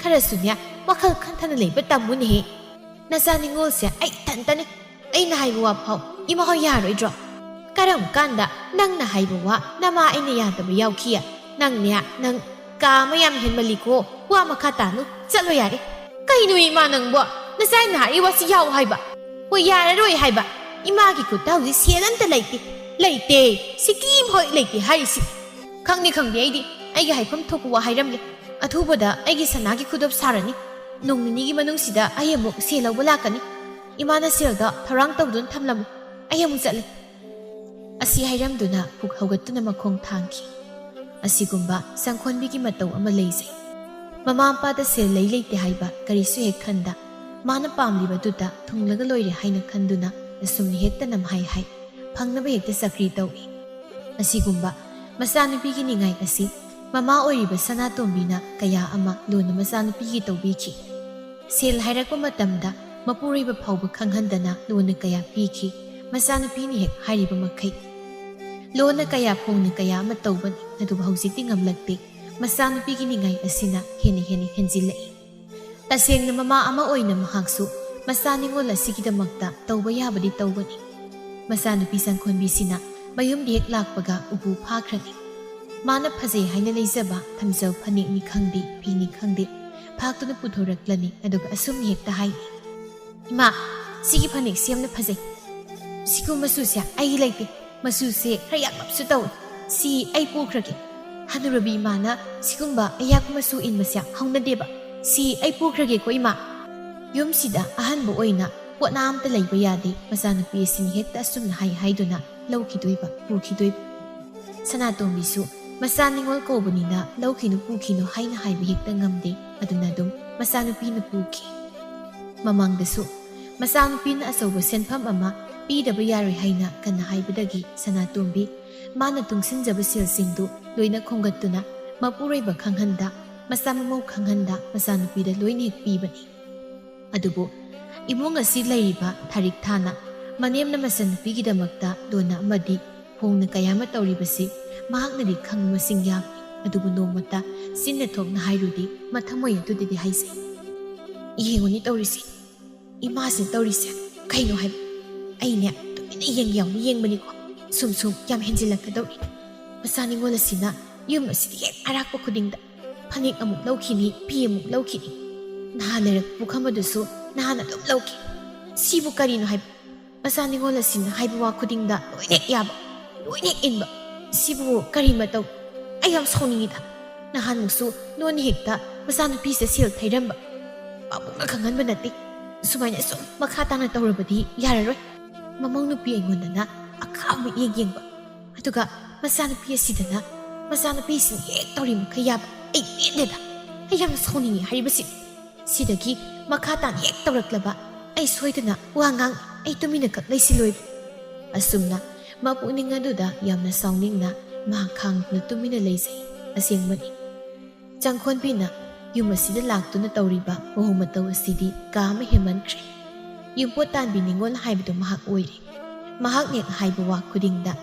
[SPEAKER 1] ꯈꯔꯁꯨꯅꯦ ꯋꯥꯈꯜ ꯈꯟꯊꯅ ꯂꯩꯕ ꯇꯝꯃꯨꯅꯦꯍꯦ꯫ ꯅꯆꯥ ꯅꯤꯡꯉꯣꯜꯁꯦ ꯑꯩ ꯏꯊꯟꯇꯅꯤ꯫ ꯑꯩꯅ ꯍꯥꯏꯕ ꯋꯥ ꯐꯥꯎ ꯏꯃꯥ ꯍꯣꯏ ꯌꯥꯔꯣꯏꯗ꯭ꯔꯣ? ꯀꯔꯝ ꯀꯥꯟꯗ ꯅꯪꯅ ꯍꯥꯏꯕ ꯋꯥ ꯅꯃꯥ ꯑꯩꯅ ꯌꯥꯗꯕ ꯌꯥꯎꯈꯤꯌꯦ? ꯅꯪ ꯀꯥ ꯑꯃ ꯌꯥꯝ ꯍꯦꯟꯃꯜꯂꯤꯀꯣ꯫ ꯋꯥ ꯃꯈꯥ ꯇꯥꯅꯨ, ꯆꯠꯂꯣ ꯌꯥꯔꯦ꯫ ꯀꯩꯅꯣ ꯏꯃꯥ ꯅꯪꯕꯣ? ꯅꯆꯥꯏꯅ ꯍꯥꯏꯔꯤ ꯋꯥꯁꯤ ꯌꯥꯎ ꯍꯥꯏꯕ? ꯍꯣꯏ ꯌꯥꯔꯔꯣꯏ ꯍꯥꯏꯕ꯫ ꯏꯃꯥꯒꯤ ꯈꯨꯠꯇ ꯍꯧꯖꯤꯛ ꯁꯦꯜ ꯑꯝꯇ ꯂꯩꯇꯦ, ꯁꯤꯀꯤꯝ ꯍꯣꯏ ꯂꯩꯇꯦ ꯍꯥꯏꯔꯤꯁꯤ꯫ ꯈꯪꯗꯦ ꯑꯩꯗꯤ ꯑꯩꯒꯤ ꯍꯥꯏꯐꯝ ꯊꯣꯛꯄ ꯋꯥ ꯍꯥꯏꯔꯝꯒꯦ꯫ ꯑꯊꯨꯕꯗ ꯑꯩꯒꯤ ꯁꯅꯥꯒꯤ ꯈꯨꯗꯣꯞ ꯁꯥꯔꯅꯤ꯫ ꯅꯣꯡ ꯅꯤꯅꯤꯒꯤ ꯃꯅꯨꯡꯁꯤꯗ ꯑꯩ ꯑꯃꯨꯛ ꯁꯦꯜ ꯂꯧꯕ ꯂꯥꯛꯀꯅꯤ꯫ ꯏꯃꯥꯅ ꯁꯦꯜꯗ ꯊꯧꯔꯥꯡ ꯇꯧꯗꯨꯅ ꯊꯝꯂꯝꯃꯨ꯫ ꯑꯩ ꯑꯃꯨꯛ ꯆꯠꯂꯦ꯫ ꯑꯁꯤ ꯍꯥꯏꯔꯝꯗꯨꯅ ꯄꯨꯛ ꯍꯧꯒꯠꯇꯨꯅ ꯃꯈꯣꯡ ꯊꯥꯡꯈꯤ꯫ ꯑꯁꯤꯒꯨꯝꯕ ꯆꯪꯈꯣꯟꯕꯤꯒꯤ ꯃꯇꯧ ꯑꯃ ꯂꯩꯖꯩ꯫ ꯃꯃꯥ ꯃꯄꯥꯗ ꯁꯦꯜ ꯂꯩꯇꯦ ꯍꯥꯏꯕ ꯀꯔꯤꯁꯨ ꯍꯦꯛ ꯈꯟꯗ ꯃꯥꯅ ꯄꯥꯝꯂꯤꯕꯗꯨꯗ ꯊꯨꯡꯂꯒ ꯂꯣꯏꯔꯦ ꯍꯥꯏꯅ ꯈꯟꯗꯨꯅ ꯑꯁꯨꯝꯅ ꯍꯦꯛꯇ ꯅꯝꯍꯥꯏ ꯐꯪꯅꯕ ꯍꯦꯛꯇ ꯆꯀ꯭ꯔꯤ ꯇꯧꯏ꯫ ꯑꯁꯤꯒꯨꯝꯕ ꯃꯆꯥꯅꯨꯄꯤꯒꯤ ꯅꯤꯡꯉꯥꯏ ꯑꯁꯤ ꯃꯃꯥ ꯑꯣꯏꯔꯤꯕ ꯁꯅꯥꯇꯣꯝꯕꯤꯅ ꯀꯌꯥ ꯑꯃ ꯂꯣꯟꯅ ꯃꯆꯥꯅꯨꯄꯤꯒꯤ ꯇꯧꯕꯤꯈꯤ꯫ ꯁꯦꯜ ꯍꯥꯏꯔꯛꯄ ꯃꯇꯝꯗ ꯃꯄꯨꯔꯣꯏꯕ ꯐꯥꯎꯕ ꯈꯪꯍꯟꯗꯅ ꯂꯣꯟꯅ ꯀꯌꯥ ꯄꯤꯈꯤ꯫ ꯃꯆꯥꯅꯨꯄꯤꯅ ꯍꯦꯛ ꯍꯥꯏꯔꯤꯕ ꯃꯈꯩ ꯂꯣꯟꯅ ꯀꯌꯥ ꯐꯣꯡꯅ ꯀꯌꯥ ꯑꯃ ꯇꯧꯕꯅꯤ ꯑꯗꯨꯕꯨ ꯍꯧꯖꯤꯛꯇꯤ ꯉꯝꯂꯛꯇꯦ ꯃꯆꯥꯅꯨꯄꯤꯒꯤ ꯅꯤꯡꯉꯥꯏ ꯑꯁꯤꯅ ꯍꯦꯟꯅ ꯍꯦꯟꯖꯤꯜꯂꯛꯏ ꯇꯁꯦꯡꯅ ꯃꯃꯥ ꯑꯃ ꯑꯣꯏꯅ ꯃꯍꯥꯛꯁꯨ ꯃꯆꯥ ꯅꯤꯡꯉꯣꯜ ꯑꯁꯤꯒꯤꯗꯃꯛꯇ ꯇꯧꯕ ꯌꯥꯕꯗꯤ ꯇꯧꯕꯅꯤ ꯃꯆꯥꯅꯨꯄꯤ ꯆꯪꯈꯣꯟꯕꯤꯁꯤꯅ ꯃꯌꯨꯝꯗ ꯍꯦꯛ ꯂꯥꯛꯄꯒ ꯎꯄꯨ ꯐꯥꯈ꯭ꯔꯅꯤ ꯃꯥꯅ ꯐꯖꯩ ꯍꯥꯏꯅ ꯂꯩꯖꯕ ꯊꯝꯖꯧ ꯐꯅꯦꯛꯅꯤ ꯈꯪꯗꯦ ꯐꯤꯅꯤ ꯈꯪꯗꯦ ꯐꯥꯛꯇꯨꯅ ꯄꯨꯊꯣꯔꯛꯂꯅꯤ ꯑꯗꯨꯒ ꯑꯁꯨꯝꯅ ꯍꯦꯛꯇ ꯍꯥꯏꯅꯤ ꯏꯃꯥ ꯁꯤꯒꯤ ꯐꯅꯦꯛꯁꯤ ꯌꯥꯝꯅ ꯐꯖꯩ ꯁꯤꯒꯨꯝꯕ ꯃꯆꯨꯁꯦ ꯑꯩꯒꯤ ꯂꯩꯇꯦ ꯃꯆꯨꯁꯦ ꯈꯔ ꯌꯥꯛꯂꯞꯁꯨ ꯇꯧꯏ ꯁꯤ ꯑꯩ ꯄꯨꯈ꯭ꯔꯒꯦ ꯍꯅꯨꯔꯕꯤ ꯏꯃꯥꯅ ꯁꯤꯒꯨꯝꯕ ꯑꯌꯥꯛꯄ ꯃꯆꯨ ꯏꯟꯕꯁꯦ ꯍꯧꯅꯗꯦꯕ ꯁꯤ ꯑꯩ ꯄꯨꯈ꯭ꯔꯒꯦꯀꯣ ꯏꯃꯥ ꯌꯨꯝꯁꯤꯗ ꯑꯍꯥꯟꯕ ꯑꯣꯏꯅ ꯄꯣꯠꯅꯥ ꯑꯝꯇ ꯂꯩꯕ ꯌꯥꯗꯦ ꯃꯆꯥꯅꯨꯄꯤ ꯑꯁꯤꯅ ꯍꯦꯛꯇ ꯑꯁꯨꯝꯅ ꯍꯥꯏꯗꯨꯅ ꯂꯧꯈꯤꯗꯣꯏꯕ ꯄꯨꯈꯤꯗꯣꯏꯕ ꯁꯅꯥꯇꯣꯝꯕꯤꯁꯨ ꯃꯆꯥ ꯅꯤꯡꯉꯣꯜ ꯀꯧꯕꯅꯤꯅ ꯂꯧꯈꯤꯅꯨ ꯄꯨꯈꯤꯅꯨ ꯍꯥꯏꯅ ꯍꯥꯏꯕ ꯍꯦꯛꯇ ꯉꯝꯗꯦ ꯑꯗꯨꯅ ꯑꯗꯨꯝ ꯃꯆꯥꯅꯨꯄꯤꯅ ꯄꯨꯈꯤ ꯃꯃꯥꯡꯗꯁꯨ ꯃꯆꯥꯅꯨꯄꯤꯅ ꯑꯆꯧꯕ ꯁꯦꯟꯐꯝ ꯑꯃ ꯄꯤꯗꯕ ꯌꯥꯔꯣꯏ ꯍꯥꯏꯅ ꯀꯟꯅ ꯍꯥꯏꯕꯗꯒꯤ ꯁꯅꯥꯇꯣꯝꯕꯤ ꯃꯥꯅ ꯇꯨꯡꯁꯤꯟꯖꯕ ꯁꯦꯜꯁꯤꯡꯗꯨ ꯂꯣꯏꯅ ꯈꯣꯝꯒꯠꯇꯨꯅ ꯃꯄꯨꯔꯣꯏꯕ ꯈꯪꯍꯟꯗ ꯃꯆꯥ ꯃꯃꯧ ꯈꯪꯍꯟꯗ ꯃꯆꯥꯅꯨꯄꯤꯗ ꯂꯣꯏꯅ ꯍꯦꯛ ꯄꯤꯕꯅꯤ ꯑꯗꯨꯕꯨ ꯏꯃꯨꯡ ꯑꯁꯤ ꯂꯩꯔꯤꯕ ꯊꯥꯔꯤꯛ ꯊꯥꯅ ꯃꯅꯦꯝꯅ ꯃꯆꯟꯅꯨꯄꯤꯒꯤꯗꯃꯛꯇ ꯂꯣꯟꯅ ꯑꯃꯗꯤ ꯐꯣꯡꯅ ꯀꯌꯥ ꯑꯃ ꯇꯧꯔꯤꯕꯁꯤ ꯃꯍꯥꯛꯅꯗꯤ ꯈꯪꯕ ꯃꯁꯤꯡ ꯌꯥꯝꯃꯤ ꯑꯗꯨꯕꯨ ꯅꯣꯡꯃꯇ ꯆꯤꯟꯅ ꯊꯣꯛꯅ ꯍꯥꯏꯔꯨꯗꯤ ꯃꯊꯃꯣꯏ ꯑꯗꯨꯗꯗꯤ ꯍꯥꯏꯖꯩ ꯌꯦꯡꯉꯨꯅꯤ ꯇꯧꯔꯤꯁꯤ ꯏꯃꯥꯁꯤꯅ ꯇꯧꯔꯤꯁꯦ ꯀꯩꯅꯣ ꯍꯥꯏꯕ ꯑꯩꯅꯦ ꯇꯨꯃꯤꯟꯅ ꯌꯥꯎꯅ ꯌꯦꯡꯕꯅꯤꯀꯣ ꯁꯨꯝ ꯌꯥꯝ ꯍꯦꯟꯖꯤꯜꯂꯛꯀꯗꯧꯔꯤ ꯃꯆꯥ ꯅꯤꯡꯉꯣꯜ ꯑꯁꯤꯅ ꯌꯨꯝ ꯑꯁꯤꯗ ꯍꯦꯛ ꯑꯔꯥꯛꯄ ꯈꯨꯗꯤꯡꯗ ꯐꯅꯦꯛ ꯑꯃꯨꯛ ꯂꯧꯈꯤꯅꯤ ꯐꯤ ꯑꯃꯨꯛ ꯂꯧꯈꯤꯅꯤ ꯅꯍꯥꯟ ꯂꯩꯔꯛꯄ ꯄꯨꯈꯝ ꯑꯗꯨꯁꯨ ꯅꯍꯥꯟ ꯑꯗꯨꯝ ꯂꯧꯈꯤ ꯁꯤꯕꯨ ꯀꯔꯤꯅꯣ ꯍꯥꯏꯕ ꯃꯆꯥ ꯅꯤꯡꯉꯣꯜ ꯑꯁꯤꯅ ꯍꯥꯏꯕ ꯋꯥ ꯈꯨꯗꯤꯡꯗ ꯂꯣꯏꯅ ꯍꯦꯛ ꯌꯥꯕ ꯂꯣꯏꯅ ꯍꯦꯛ ꯏꯟꯕ ꯁꯤꯕꯨ ꯀꯔꯤ ꯃꯇꯧ ꯑꯩ ꯌꯥꯝ ꯁꯥꯎꯅꯤꯡꯉꯤꯗ ꯅꯍꯥꯟꯃꯨꯛꯁꯨ ꯂꯣꯟꯅ ꯍꯦꯛꯇ ꯃꯆꯥꯅꯨꯄꯤꯁꯦ ꯁꯦꯜ ꯊꯩꯔꯝꯕ ꯄꯥꯕꯨꯡꯅ ꯈꯪꯍꯟꯕ ꯅꯠꯇꯦ ꯁꯨꯃꯥꯏꯅ ꯁꯨꯝ ꯃꯈꯥ ꯇꯥꯅ ꯇꯧꯔꯕꯗꯤ ꯌꯥꯔꯔꯣꯏ ꯃꯃꯧ ꯅꯨꯄꯤ ꯑꯩꯉꯣꯟꯗꯅ ꯑꯈꯥꯛ ꯌꯦꯡꯕ ꯑꯗꯨꯒ ꯃꯆꯥꯅꯨꯄꯤ ꯑꯁꯤꯗꯅ ꯃꯆꯥꯅꯨꯄꯤꯁꯤꯡ ꯍꯦꯛ ꯇꯧꯔꯤ ꯃꯈꯩ ꯌꯥꯕ ꯑꯩ ꯄꯦꯟꯗꯦꯗ ꯑꯩ ꯌꯥꯝꯅ ꯁꯥꯎꯅꯤꯡꯉꯤ ꯍꯥꯏꯔꯤꯕꯁꯤ ꯁꯤꯗꯒꯤ ꯃꯈꯥ ꯇꯥꯅ ꯍꯦꯛ ꯇꯧꯔꯛꯂꯕ ꯑꯩ ꯁꯣꯏꯗꯅ ꯋꯥ ꯉꯥꯡ ꯑꯩ ꯇꯨꯃꯤꯟꯅ ꯈꯛ ꯂꯩꯁꯤꯜꯂꯣꯏꯕ ꯑꯁꯨꯝꯅ ꯃꯄꯨꯛꯅꯤꯡ ꯑꯗꯨꯗ ꯌꯥꯝꯅ ꯁꯥꯎꯅꯤꯡꯅ ꯃꯍꯥꯛ ꯈꯥꯡꯗꯨꯅ ꯇꯨꯃꯤꯟꯅ ꯂꯩꯖꯩ ꯑꯁꯦꯡꯕꯅꯤ ꯆꯪꯈꯣꯟꯕꯤꯅ ꯌꯨꯝ ꯑꯁꯤꯗ ꯂꯥꯛꯇꯨꯅ ꯇꯧꯔꯤꯕ ꯃꯑꯣꯡ ꯃꯇꯧ ꯑꯁꯤꯗꯤ ꯀꯥ ꯑꯃ ꯍꯦꯟꯃꯟꯈ꯭ꯔꯦ ꯌꯨꯝꯄꯣꯠ ꯇꯥꯟꯕꯤ ꯅꯤꯡꯉꯣꯜ ꯍꯥꯏꯕꯗꯨ ꯃꯍꯥꯛ ꯑꯣꯏꯔꯦ ꯃꯍꯥꯛꯅ ꯍꯥꯏꯕ ꯋꯥ ꯈꯨꯗꯤꯡꯗ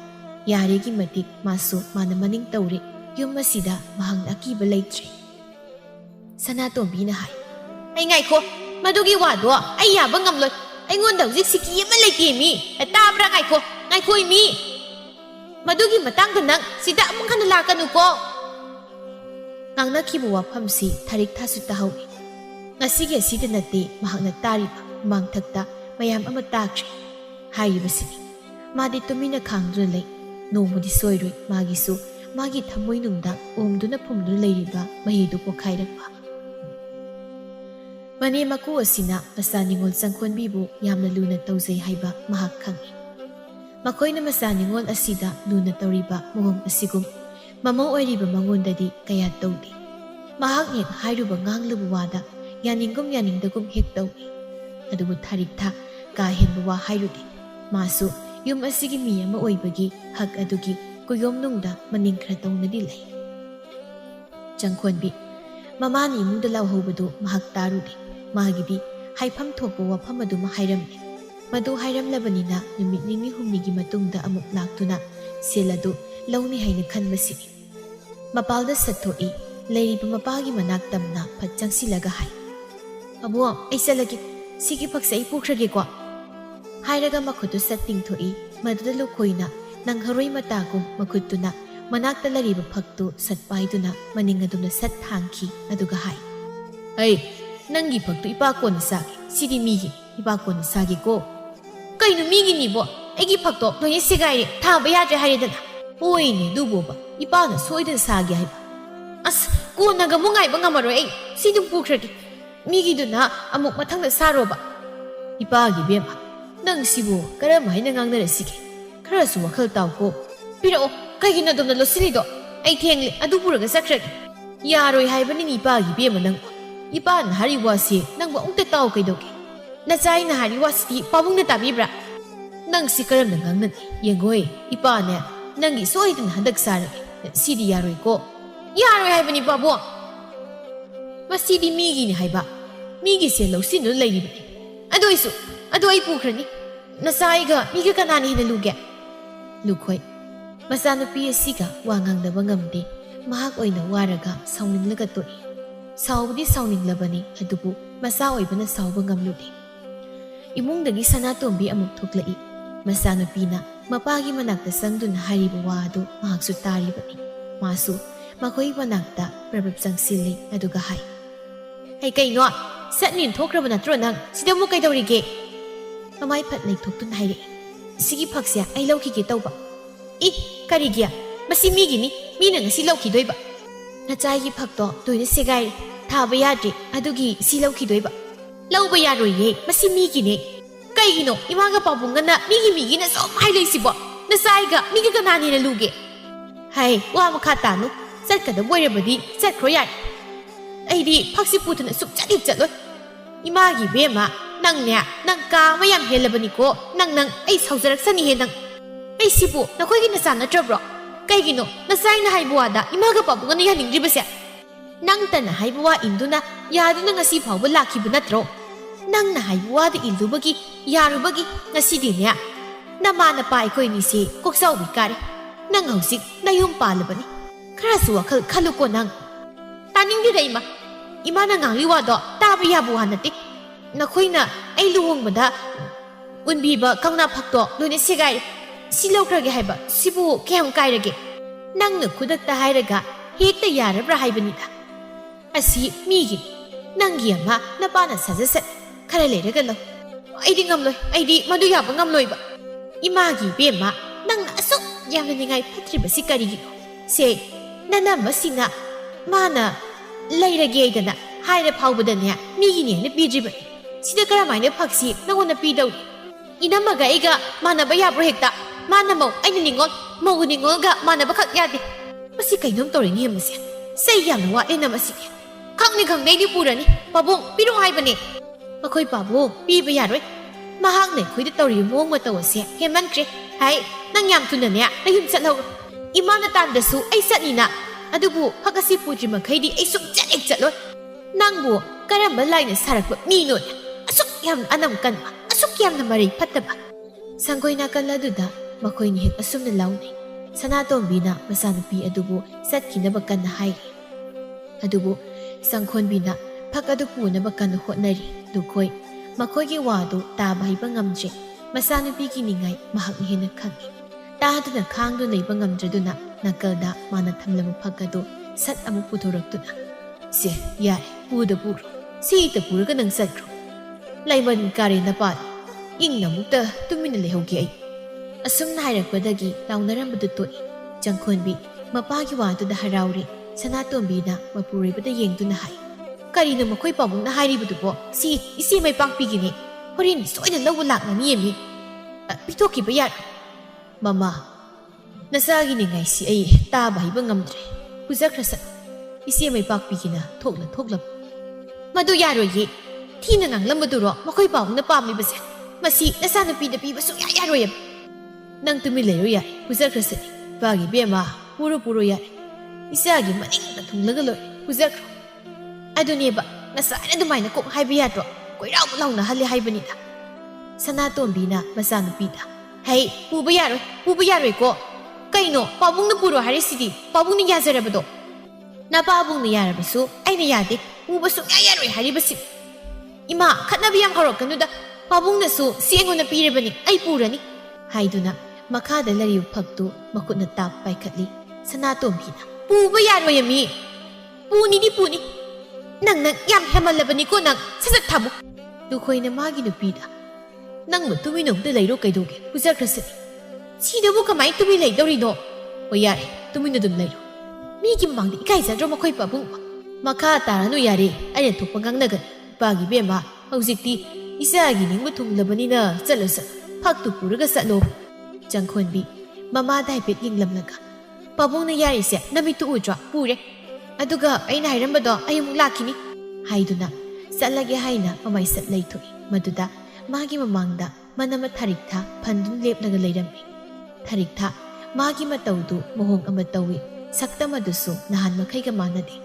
[SPEAKER 1] ꯌꯥꯔꯦꯒꯤ ꯃꯇꯤꯛ ꯃꯥꯅ ꯃꯅꯤꯡ ꯇꯧꯔꯦ ꯌꯨꯝ ꯑꯁꯤꯗ ꯃꯍꯥꯛꯅ ꯑꯀꯤꯕ ꯂꯩꯇ꯭ꯔꯦ ꯁꯅꯥꯇꯣꯝꯕꯤꯅ ꯍꯥꯏ ꯑꯩ ꯉꯥꯏꯈꯣ ꯃꯗꯨꯒꯤ ꯋꯥꯗꯣ ꯑꯩ ꯌꯥꯕ ꯉꯝꯂꯣꯏ ꯑꯩꯉꯣꯟꯗ ꯍꯧꯖꯤꯛ ꯁꯤꯀꯤ ꯑꯃ ꯂꯩꯇꯦ ꯃꯤ ꯇꯥꯕ꯭ꯔꯥ ꯉꯥꯏꯈꯣ ꯃꯤ ꯃꯗꯨꯒꯤ ꯃꯇꯥꯡꯗ ꯅꯪ ꯁꯤꯗ ꯑꯃꯨꯛ ꯍꯟꯅ ꯂꯥꯛꯀꯅꯨꯀꯣ ꯉꯥꯡꯅꯈꯤꯕ ꯋꯥꯐꯝꯁꯤ ꯊꯥꯔꯤꯛ ꯊꯥꯁꯨ ꯇꯥꯍꯧꯏ ꯉꯁꯤꯒꯤ ꯑꯁꯤꯗ ꯅꯠꯇꯦ ꯃꯍꯥꯛꯅ ꯇꯥꯔꯤꯕ ꯃꯃꯥꯡꯊꯛꯇ ꯃꯌꯥꯝ ꯑꯃ ꯇꯥꯈ꯭ꯔꯦ ꯍꯥꯏꯔꯤꯕꯁꯤꯅꯤ ꯃꯥꯗꯤ ꯇꯨꯃꯤꯟꯅ ꯈꯥꯡꯗꯨꯅ ꯂꯩ ꯅꯣꯡꯃꯗꯤ ꯁꯣꯏꯔꯣꯏ ꯃꯥꯒꯤꯁꯨ ꯃꯥꯒꯤ ꯊꯃꯣꯏꯅꯨꯡꯗ ꯑꯣꯝꯗꯨꯅ ꯐꯨꯝꯗꯨꯅ ꯂꯩꯔꯤꯕ ꯃꯍꯤꯗꯨ ꯄꯣꯈꯥꯏꯔꯛꯄ ꯃꯅꯦ ꯃꯀꯨ ꯑꯁꯤꯅ ꯃꯆꯥ ꯅꯤꯡꯉꯣꯜ ꯆꯪꯈꯣꯟꯕꯤꯕꯨ ꯌꯥꯝꯅ ꯂꯨꯅ ꯇꯧꯖꯩ ꯍꯥꯏꯕ ꯃꯍꯥꯛ ꯈꯪꯏ ꯃꯈꯣꯏꯅ ꯃꯆꯥ ꯅꯤꯡꯉꯣꯜ ꯑꯁꯤꯗ ꯂꯨꯅ ꯇꯧꯔꯤꯕ ꯃꯑꯣꯡ ꯑꯁꯤꯒꯨꯝ ꯃꯃꯧ ꯑꯣꯏꯔꯤꯕ ꯃꯉꯣꯟꯗꯗꯤ ꯀꯌꯥ ꯇꯧꯗꯦ ꯃꯍꯥꯛꯅ ꯍꯦꯛ ꯍꯥꯏꯔꯨꯕ ꯉꯥꯡꯂꯨꯕ ꯋꯥꯗ ꯌꯥꯅꯤꯡꯒꯨꯝ ꯌꯥꯅꯤꯡꯗꯒꯨꯝ ꯍꯦꯛ ꯇꯧꯏ ꯑꯗꯨꯕꯨ ꯊꯥꯔꯤꯛ ꯊꯥ ꯀꯥ ꯍꯦꯟꯕ ꯋꯥ ꯍꯥꯏꯔꯨꯗꯦ ꯃꯥꯁꯨ ꯌꯨꯝ ꯑꯁꯤꯒꯤ ꯃꯤ ꯑꯃ ꯑꯣꯏꯕꯒꯤ ꯍꯛ ꯑꯗꯨꯒꯤ ꯀꯨꯌꯣꯝꯅꯨꯡꯗ ꯃꯅꯤꯡ ꯈꯔ ꯇꯧꯅꯗꯤ ꯂꯩ ꯆꯪꯈꯣꯟꯕꯤ ꯃꯃꯥꯅ ꯏꯃꯨꯡꯗ ꯂꯥꯎꯍꯧꯕꯗꯨ ꯃꯍꯥꯛ ꯇꯥꯔꯨꯗꯦ ꯃꯥꯒꯤꯗꯤ ꯍꯥꯏꯐꯝ ꯊꯣꯛꯄ ꯋꯥꯐꯝ ꯑꯗꯨꯃ ꯍꯥꯏꯔꯝꯃꯤ ꯃꯗꯨ ꯍꯥꯏꯔꯝꯂꯕꯅꯤꯅ ꯅꯨꯃꯤꯠ ꯅꯤꯅꯤ ꯍꯨꯝꯅꯤꯒꯤ ꯃꯇꯨꯡꯗ ꯑꯃꯨꯛ ꯂꯥꯛꯇꯨꯅ ꯁꯦꯜ ꯑꯗꯨ ꯂꯧꯅꯤ ꯍꯥꯏꯅ ꯈꯟꯕꯁꯤꯅꯤ ꯃꯄꯥꯜꯗ ꯁꯠꯊꯣꯛꯏ ꯂꯩꯔꯤꯕ ꯃꯄꯥꯒꯤ ꯃꯅꯥꯛ ꯇꯝꯅ ꯐꯠ ꯆꯪꯁꯤꯜꯂꯒ ꯍꯥꯏ ꯑꯕꯨꯡ ꯑꯩ ꯆꯠꯂꯒꯦ ꯁꯤꯒꯤ ꯐꯛꯁꯦ ꯑꯩ ꯄꯨꯈ꯭ꯔꯒꯦꯀꯣ ꯍꯥꯏꯔꯒ ꯃꯈꯨꯠꯇꯨ ꯁꯠ ꯇꯤꯡꯊꯣꯛꯏ ꯃꯗꯨꯗ ꯂꯨꯈꯣꯏꯅ ꯅꯪꯍꯔꯣꯏ ꯃꯇꯥꯒꯨꯝ ꯃꯈꯨꯠꯇꯨꯅ ꯃꯅꯥꯛꯇ ꯂꯩꯔꯤꯕ ꯐꯛꯇꯨ ꯁꯠ ꯄꯥꯏꯗꯨꯅ ꯃꯅꯤꯡ ꯑꯗꯨꯝꯅ ꯁꯠ ꯊꯥꯡꯈꯤ ꯑꯗꯨꯒ ꯍꯥꯏ ꯑꯩ ꯅꯪꯒꯤ ꯐꯛꯇꯨ ꯏꯄꯥ ꯀꯣꯟꯅ ꯁꯥꯒꯦ ꯁꯤꯗꯤ ꯃꯤꯒꯤ ꯏꯄꯥ ꯀꯣꯟꯅ ꯁꯥꯒꯦꯀꯣ ꯀꯩꯅꯣ ꯃꯤꯒꯤꯅꯤꯕꯣ ꯑꯩꯒꯤ ꯐꯛꯇꯣ ꯂꯣꯏꯅ ꯁꯦꯒꯥꯏꯔꯦ ꯊꯥꯕ ꯌꯥꯗ꯭ꯔꯦ ꯍꯥꯏꯔꯦꯗꯅ ꯍꯣꯏꯅꯦ ꯑꯗꯨꯕꯣꯕ ꯏꯄꯥꯅ ꯁꯣꯏꯗꯅ ꯁꯥꯒꯦ ꯍꯥꯏꯕ ꯑꯁ ꯀꯣꯟꯅꯒ ꯑꯃꯨꯛ ꯉꯥꯏꯕ ꯉꯝꯃꯔꯣꯏ ꯑꯩ ꯁꯤꯗꯨꯝ ꯄꯨꯈ꯭ꯔꯒꯦ ꯃꯤꯒꯤꯗꯨꯅ ꯑꯃꯨꯛ ꯃꯊꯪꯗ ꯁꯥꯔꯣꯕ ꯏꯄꯥꯒꯤ ꯕꯦꯝꯃ ꯅꯪ ꯁꯤꯕꯨ ꯀꯔꯝ ꯍꯥꯏꯅ ꯉꯥꯡꯅꯔꯁꯤꯒꯦ ꯈꯔꯁꯨ ꯋꯥꯈꯜ ꯇꯥꯎꯀꯣ ꯄꯤꯔꯛꯑꯣ ꯀꯩꯒꯤꯅꯣ ꯑꯗꯣꯝꯗ ꯂꯣꯠꯁꯤꯜꯂꯤꯗꯣ ꯑꯩ ꯊꯦꯡꯂꯦ ꯑꯗꯨ ꯄꯨꯔꯒ ꯆꯠꯈ꯭ꯔꯒꯦ ꯌꯥꯔꯣꯏ ꯍꯥꯏꯕꯅꯤꯅꯦ ꯏꯄꯥꯒꯤ ꯕꯦꯝꯃ ꯅꯪꯕꯨ ꯏꯄꯥꯅ ꯍꯥꯏꯔꯤ ꯋꯥꯁꯤ ꯅꯪꯕꯨ ꯑꯃꯨꯛꯇ ꯇꯥꯎ ꯀꯩꯗꯧꯒꯦ ꯅꯆꯥꯏꯅ ꯍꯥꯏꯔꯤ ꯋꯥꯁꯤꯗꯤ ꯄꯥꯕꯨꯡꯅ ꯇꯥꯕꯤꯕ꯭ꯔꯥ ꯅꯪ ꯁꯤ ꯀꯔꯝꯅ ꯉꯥꯡꯅꯅꯤ ꯌꯦꯡꯉꯣꯏ ꯏꯄꯥꯅꯦ ꯅꯪꯒꯤ ꯁꯣꯏꯗꯅ ꯍꯟꯗꯛ ꯁꯥꯔꯒꯦ ꯁꯤꯗꯤ ꯌꯥꯔꯣꯏꯀꯣ ꯌꯥꯔꯣꯏ ꯍꯥꯏꯕꯅꯤ ꯄꯥꯕꯨꯡ ꯃꯁꯤꯗꯤ ꯃꯤꯒꯤꯅꯤ ꯍꯥꯏꯕ ꯃꯤꯒꯤ ꯁꯦꯜ ꯂꯧꯁꯤꯟꯗꯨꯅ ꯂꯩꯔꯤꯕꯅꯤ ꯑꯗꯨ ꯑꯩ ꯄꯨꯈ꯭ꯔꯅꯤ Nasaiga miga kanani hina luge Lukhoi Masanapi asiga wa ngangnaba ngamde mahak oina waraga sauninglaga toi saubdi sauninglabani adubu masa oibana sauba ngamlude imungdagi Sanatombi amuk thoklai masanapina mapagi manakta sangduna hariba wadu mahaksu taribani masu makhoi manakta prabab sangsili aduga hai Hey kaino satnin thokraba natro nang sida mu kaidorige Mamai phat lai thoktun haire sigi phaksia ai lauki ge tauba I karigia masi migi ni mina ngasi lauki doiba nachai gi phakto toina segai thaba yadri adugi si lauki doiba lauba yaroye masi migi ne kaigino imaga pabungana migi na so mai leisibo nasai ga migi kanani na luge hai wa makha tanu satkada boirebadi satkro yai aidi phaksi putuna sup chadi chaloi imagi bema nangnya nangka mayam helabani ko nang ai saujarak sani he nang ai sibu nakoi gi nasa natrabro kaigino nasai na haibuada imaga pabungana yaningdribase nang tan haibuwa induna yaduna ngasi phawba lakhibu natro nang na haibuwa da indubagi yarubagi ngasi dinya namana pai koi ni se koksau bi kare nang hausik nayum palabani khara su wakhal khaluko nang taning di ima imana ngangli wa do tabi yabu hanati nakoina ai luhongbada unbiba kangna phakto lone segai silokrage haiba sibu kem kairage nang na khudakta hairaga hekta yarabra haibanida asi migi nangi ama napana sajasat khara leraga lo aidi ngamloi aidi madu yaba ngamloi ba imagi bema nang asuk yamna ningai phatri basi karigi se nana masina mana leirage dana haira phawbadanya migi ne na bidriba sida karamaina phaksi nangona pidau inamaga ega mana ba yabro hekta mana mau aina ningol mau ningol ga mana ba khak yade masi kainom toring he masi sei yamna wa ena masi khangni khangnei ni purani pabung piru haibane makhoi pabu pi ba yaroi mahak ne khoida tori mong ma tawase heman kre hai nang yam thuna ne na him chatlo imana tan da su ai satnina adubu phakasi putri makhaidi ai suk chanek chatlo nangbu karamba laina sarakpa mi no asuk yam anam kan asuk yam na mari phattaba sangoina kaladuda makhoi ni het asumna launi Sanatombi na masanupi adubu satkinaba kanna hairi adubu sangkhonbina phakadu punaba kanna hotnari dukhoi makhoigi wadu taba haiba ngamje masanupi ki ningai mahak hena khangi taduna khangdu leiba ngamjaduna nakalda mana thamlama phakadu sat amu puthoroktuna se yare puda pur si ta purga nang sakro laiman kare na pat ingna mukta tumina lehogi ai asumna hairakpadagi launarambadu toi jangkhonbi mapagi wadu da harauri Sanatombi na mapuribada yengduna hai karino makhoi pabung na hairibudu bo si isi mai pakpigini horin soina lawu lakna niemi pitoki bayar mama nasagi ni ngai si ai ta bai ba ngamdre pujakrasa isi mai pakpigina thokla madu yaroyi thina nanglamadu ro makhoi pabung na pamli base masi nasanapi da pi basu yaroyam nang tumi leyo ya pujakrasa bagi bema puro ya Isagi maning na thunglaga loy pujakro aduneba nasana dumaina kok haiba yadro koiraw launa hali haibanida Sanatombi na masanupida hey puba yaroi ko kaino pabung na puro harisidi pabung ni yazarabado na pabung ni yarabasu aina yade puba su yaroi haribasi ima khatnabi yam horokanuda pabung na su siengo na pirebani ai purani haiduna makhada lariu phaktu makutna tap paikhatli Sanatombi na puba yaroyami puni nang yam hemalabani ko nang sasat thamu dukhoi na magi nupida nang mu tumi nom de leiro kaidoge pujakrasani sidabu kamai tumi leidori no o yare tumi na dum leiro migi mangdi ikai jadro makhoi pabung makha taranu yare ayen thokpa ngangnagan pagi bema haujikti isagi ningbu thunglabani na chalasa phaktu puraga satlo jangkhonbi mama dai pet yinglamlaga pabung na yari se namitu udra pure aduga aina hairambado ayumuk lakini haiduna satlage haina mamai sat leithoi maduda magi mamangda manama thariktha phandun lepnaga leirammi thariktha magi mataudu mohong ama tawi saktamadusu nahan makhaiga manade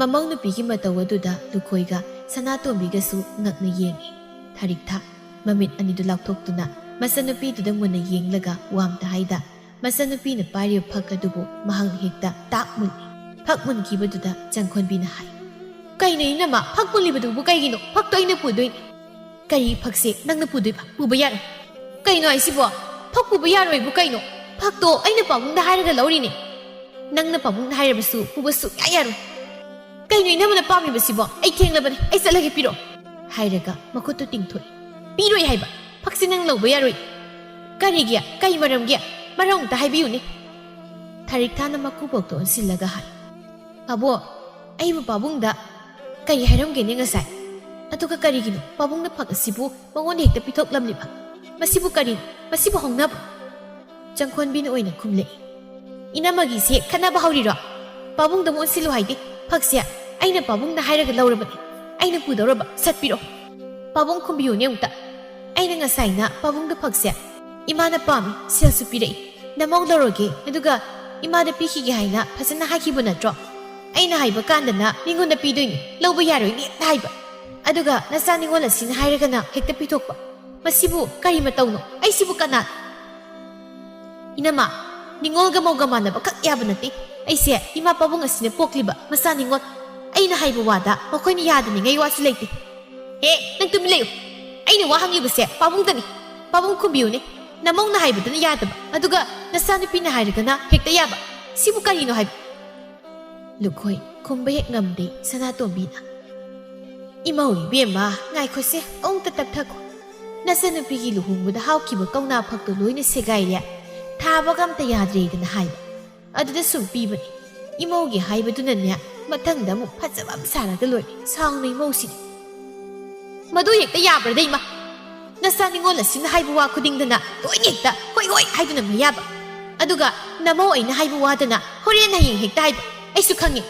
[SPEAKER 1] mamang nupigi mataw aduda dukhoiga Sanatombiga su ngakna yengi thariktha mamit anidu lakthoktuna ꯃꯆꯟꯅꯨꯄꯤꯗꯨꯗ ꯃꯨꯟꯅ ꯌꯦꯡꯂꯒ ꯋꯥꯝꯇ ꯍꯥꯏꯗ ꯃꯆꯟꯅꯨꯄꯤꯅ ꯄꯥꯏꯔꯤꯕ ꯐꯛ ꯑꯗꯨꯕꯨ ꯃꯍꯥꯛꯅ ꯍꯦꯛꯇ ꯇꯥꯛ ꯃꯨꯜꯂꯤ ꯐꯛ ꯃꯨꯟꯈꯤꯕꯗꯨꯗ ꯆꯪꯈꯣꯟꯕꯤꯅ ꯍꯥꯏ ꯀꯩꯅꯣ ꯏꯅꯝꯃ ꯐꯛ ꯃꯨꯜꯂꯤꯕꯗꯨꯕꯨ ꯀꯩꯒꯤꯅꯣ ꯐꯛꯇꯣ ꯑꯩꯅ ꯄꯨꯗꯣꯏꯅꯤ ꯀꯔꯤ ꯐꯛꯁꯦ ꯅꯪꯅ ꯄꯨꯗꯣꯏꯕ ꯄꯨꯕ ꯌꯥꯔꯣꯏ ꯀꯩꯅꯣ ꯍꯥꯏꯁꯤꯕꯣ ꯐꯛ ꯄꯨꯕ ꯌꯥꯔꯣꯏꯕꯨ ꯀꯩꯅꯣ ꯐꯛꯇꯣ ꯑꯩꯅ ꯄꯥꯕꯨꯡꯗ ꯍꯥꯏꯔꯒ ꯂꯧꯔꯤꯅꯦ ꯅꯪꯅ ꯄꯥꯕꯨꯡꯗ ꯍꯥꯏꯔꯕꯁꯨ ꯄꯨꯕ ꯁꯨꯛꯌꯥ ꯌꯥꯔꯣꯏ ꯀꯩꯅꯣ ꯏꯅꯝꯃꯅ ꯄꯥꯝꯃꯤꯕꯁꯤꯕꯣ ꯑꯩ ꯊꯦꯡꯂꯕꯅꯤ ꯑꯩ ꯆꯠꯂꯒꯦ ꯄꯤꯔꯣ ꯍꯥꯏꯔꯒ ꯃꯈꯨꯠꯇꯨ ꯇꯤꯡꯊꯣꯛꯏ ꯄꯤꯔꯣꯏ ꯍꯥꯏꯕ ꯐꯛꯁꯤ ꯅꯪ ꯂꯧꯕ ꯌꯥꯔꯣꯏ ꯀꯔꯤꯒꯤ ꯀꯩ ꯃꯔꯝꯒꯤ ꯃꯔꯝ ꯑꯝꯇ ꯍꯥꯏꯕꯤꯌꯨꯅꯦ ꯊꯥꯔꯤꯛꯊꯥꯅ ꯃꯀꯨꯕꯣꯛꯇꯣ ꯑꯣꯟꯁꯤꯜꯂꯒ ꯍꯥꯏ ꯑꯕꯣ ꯑꯩꯕꯨ ꯄꯥꯕꯨꯡꯗ ꯀꯔꯤ ꯍꯥꯏꯔꯝꯒꯦꯅꯦ ꯉꯁꯥꯏ ꯑꯗꯨꯒ ꯀꯔꯤꯒꯤꯅꯣ ꯄꯥꯕꯨꯡꯅ ꯐꯛ ꯑꯁꯤꯕꯨ ꯃꯉꯣꯟꯗ ꯍꯦꯛꯇ ꯄꯤꯊꯣꯛꯂꯝꯂꯤꯕ ꯃꯁꯤꯕꯨ ꯀꯔꯤꯅꯣ ꯃꯁꯤꯕꯨ ꯍꯧꯅꯕ ꯆꯪꯈꯣꯟꯕꯤꯅ ꯑꯣꯏꯅ ꯈꯨꯝꯂꯛꯏ ꯏꯅꯝꯃꯒꯤꯁꯦ ꯈꯠꯅꯕ ꯍꯧꯔꯤꯔꯣ ꯄꯥꯕꯨꯡꯗ ꯑꯃꯨꯛ ꯑꯣꯟꯁꯤꯜꯂꯨ ꯍꯥꯏꯗꯦ ꯐꯛꯁꯦ ꯑꯩꯅ ꯄꯥꯕꯨꯡꯗ ꯍꯥꯏꯔꯒ ꯂꯧꯔꯕꯅꯤ ꯑꯩꯅ ꯄꯨꯗꯧꯔꯕ ꯁꯠꯄꯤꯔꯣ ꯄꯥꯕꯨꯡ ꯈꯨꯝꯕꯤꯌꯨꯅꯦ ꯑꯃꯨꯛꯇ ꯑꯩꯅ ꯉꯁꯥꯏꯅ ꯄꯥꯕꯨꯡꯗ ꯐꯛꯁꯦ ꯏꯃꯥꯅ ꯄꯥꯝꯃꯤ ꯁꯦꯜꯁꯨ ꯄꯤꯔꯛꯏ ꯅꯃꯧ ꯂꯧꯔꯒꯦ ꯑꯗꯨꯒ ꯏꯃꯥꯗ ꯄꯤꯈꯤꯒꯦ ꯍꯥꯏꯅ ꯐꯖꯅ ꯍꯥꯏꯈꯤꯕ ꯅꯠꯇ꯭ꯔꯣ ꯑꯩꯅ ꯍꯥꯏꯕ ꯀꯥꯟꯗꯅ ꯃꯤꯉꯣꯟꯗ ꯄꯤꯗꯣꯏꯅꯤ ꯂꯧꯕ ꯌꯥꯔꯣꯏꯅꯦ ꯍꯦꯛꯇ ꯍꯥꯏꯕ ꯑꯗꯨꯒ ꯅꯆꯥ ꯅꯤꯉꯣꯜ ꯑꯁꯤꯅ ꯍꯥꯏꯔꯒꯅ ꯍꯦꯛꯇ ꯄꯤꯊꯣꯛꯄ ꯃꯁꯤꯕꯨ ꯀꯔꯤ ꯃꯇꯧꯅꯣ ꯑꯩꯁꯤꯕꯨ ꯀꯅꯥ ꯏꯅꯝꯃ ꯅꯤꯉꯣꯜꯒ ꯃꯧꯒ ꯃꯥꯟꯅꯕ ꯈꯛ ꯌꯥꯕ ꯅꯠꯇꯦ ꯑꯩꯁꯦ ꯏꯃꯥ ꯄꯥꯕꯨꯡ ꯑꯁꯤꯅ ꯄꯣꯛꯂꯤꯕ ꯃꯆꯥ ꯅꯤꯉꯣꯜ ꯑꯩꯅ ꯍꯥꯏꯕ ꯋꯥꯗ ꯃꯈꯣꯏꯅ ꯌꯥꯗꯅꯤꯡꯉꯩ ꯋꯥꯁꯨ ꯂꯩꯇꯦ ꯅꯪ ꯇꯨꯃꯤꯟ ꯂꯩꯌꯨ ꯑꯩꯅ ꯋꯥ ꯍꯪꯂꯤꯕꯁꯦ ꯄꯥꯕꯨꯡꯗꯅꯤ ꯄꯥꯕꯨꯡ ꯈꯨꯝꯕꯤꯌꯨꯅꯦ ꯅꯃꯧꯅ ꯍꯥꯏꯕꯗꯨꯅ ꯌꯥꯗꯕ ꯑꯗꯨꯒ ꯅꯆꯥꯅꯨꯄꯤꯅ ꯍꯥꯏꯔꯒꯅ ꯍꯦꯛꯇ ꯌꯥꯕ ꯁꯤꯕꯨ ꯀꯔꯤꯅꯣ ꯍꯥꯏꯕ ꯂꯨꯈꯣꯏ ꯈꯨꯝꯕ ꯍꯦꯛ ꯉꯝꯗꯦ ꯁꯅꯥꯇꯣꯝꯕꯤꯅ ꯏꯃꯧ ꯏꯕꯦꯝꯃ ꯉꯥꯏꯈꯣꯁꯦ ꯑꯃꯨꯛꯇ ꯇꯞꯊꯈꯣ ꯅꯆꯟꯅꯨꯄꯤꯒꯤ ꯂꯨꯍꯣꯡꯕꯗ ꯍꯥꯎꯈꯤꯕ ꯀꯧꯅꯥ ꯐꯛꯇꯣ ꯂꯣꯏꯅ ꯁꯦꯒꯥꯏꯔꯦ ꯊꯥꯕꯒ ꯑꯝꯇ ꯌꯥꯗ꯭ꯔꯦꯗꯅ ꯍꯥꯏꯕ ꯑꯗꯨꯗ ꯁꯨꯝ ꯄꯤꯕꯅꯤ ꯏꯃꯧꯒꯤ ꯍꯥꯏꯕꯗꯨꯅꯅꯦ ꯃꯊꯪꯗ ꯑꯃꯨꯛ ꯐꯖꯕ ꯑꯃ ꯁꯥꯔꯒ ꯂꯣꯏꯔꯦ ꯁꯥꯎꯅ ꯏꯃꯧꯁꯤꯅꯤ ꯃꯗꯨ ꯍꯦꯛꯇ ꯌꯥꯕ꯭ꯔꯗ ꯏꯃꯥ ꯅꯆꯥ ꯅꯤꯉꯣꯜ ꯑꯁꯤꯅ ꯍꯥꯏꯕ ꯋꯥ ꯈꯨꯗꯤꯡꯗꯅ ꯂꯣꯏꯅ ꯍꯦꯛꯇ ꯍꯣꯏ ꯍꯣꯏ ꯍꯥꯏꯗꯨꯅ ꯃꯌꯥꯕ ꯑꯗꯨꯒ ꯅꯃꯧ ꯑꯩꯅ ꯍꯥꯏꯕ ꯋꯥꯗꯅ ꯍꯣꯔꯦꯟ ꯍꯌꯦꯡ ꯍꯦꯛꯇ ꯍꯥꯏꯕ ꯑꯩꯁꯨ ꯈꯪꯉꯤ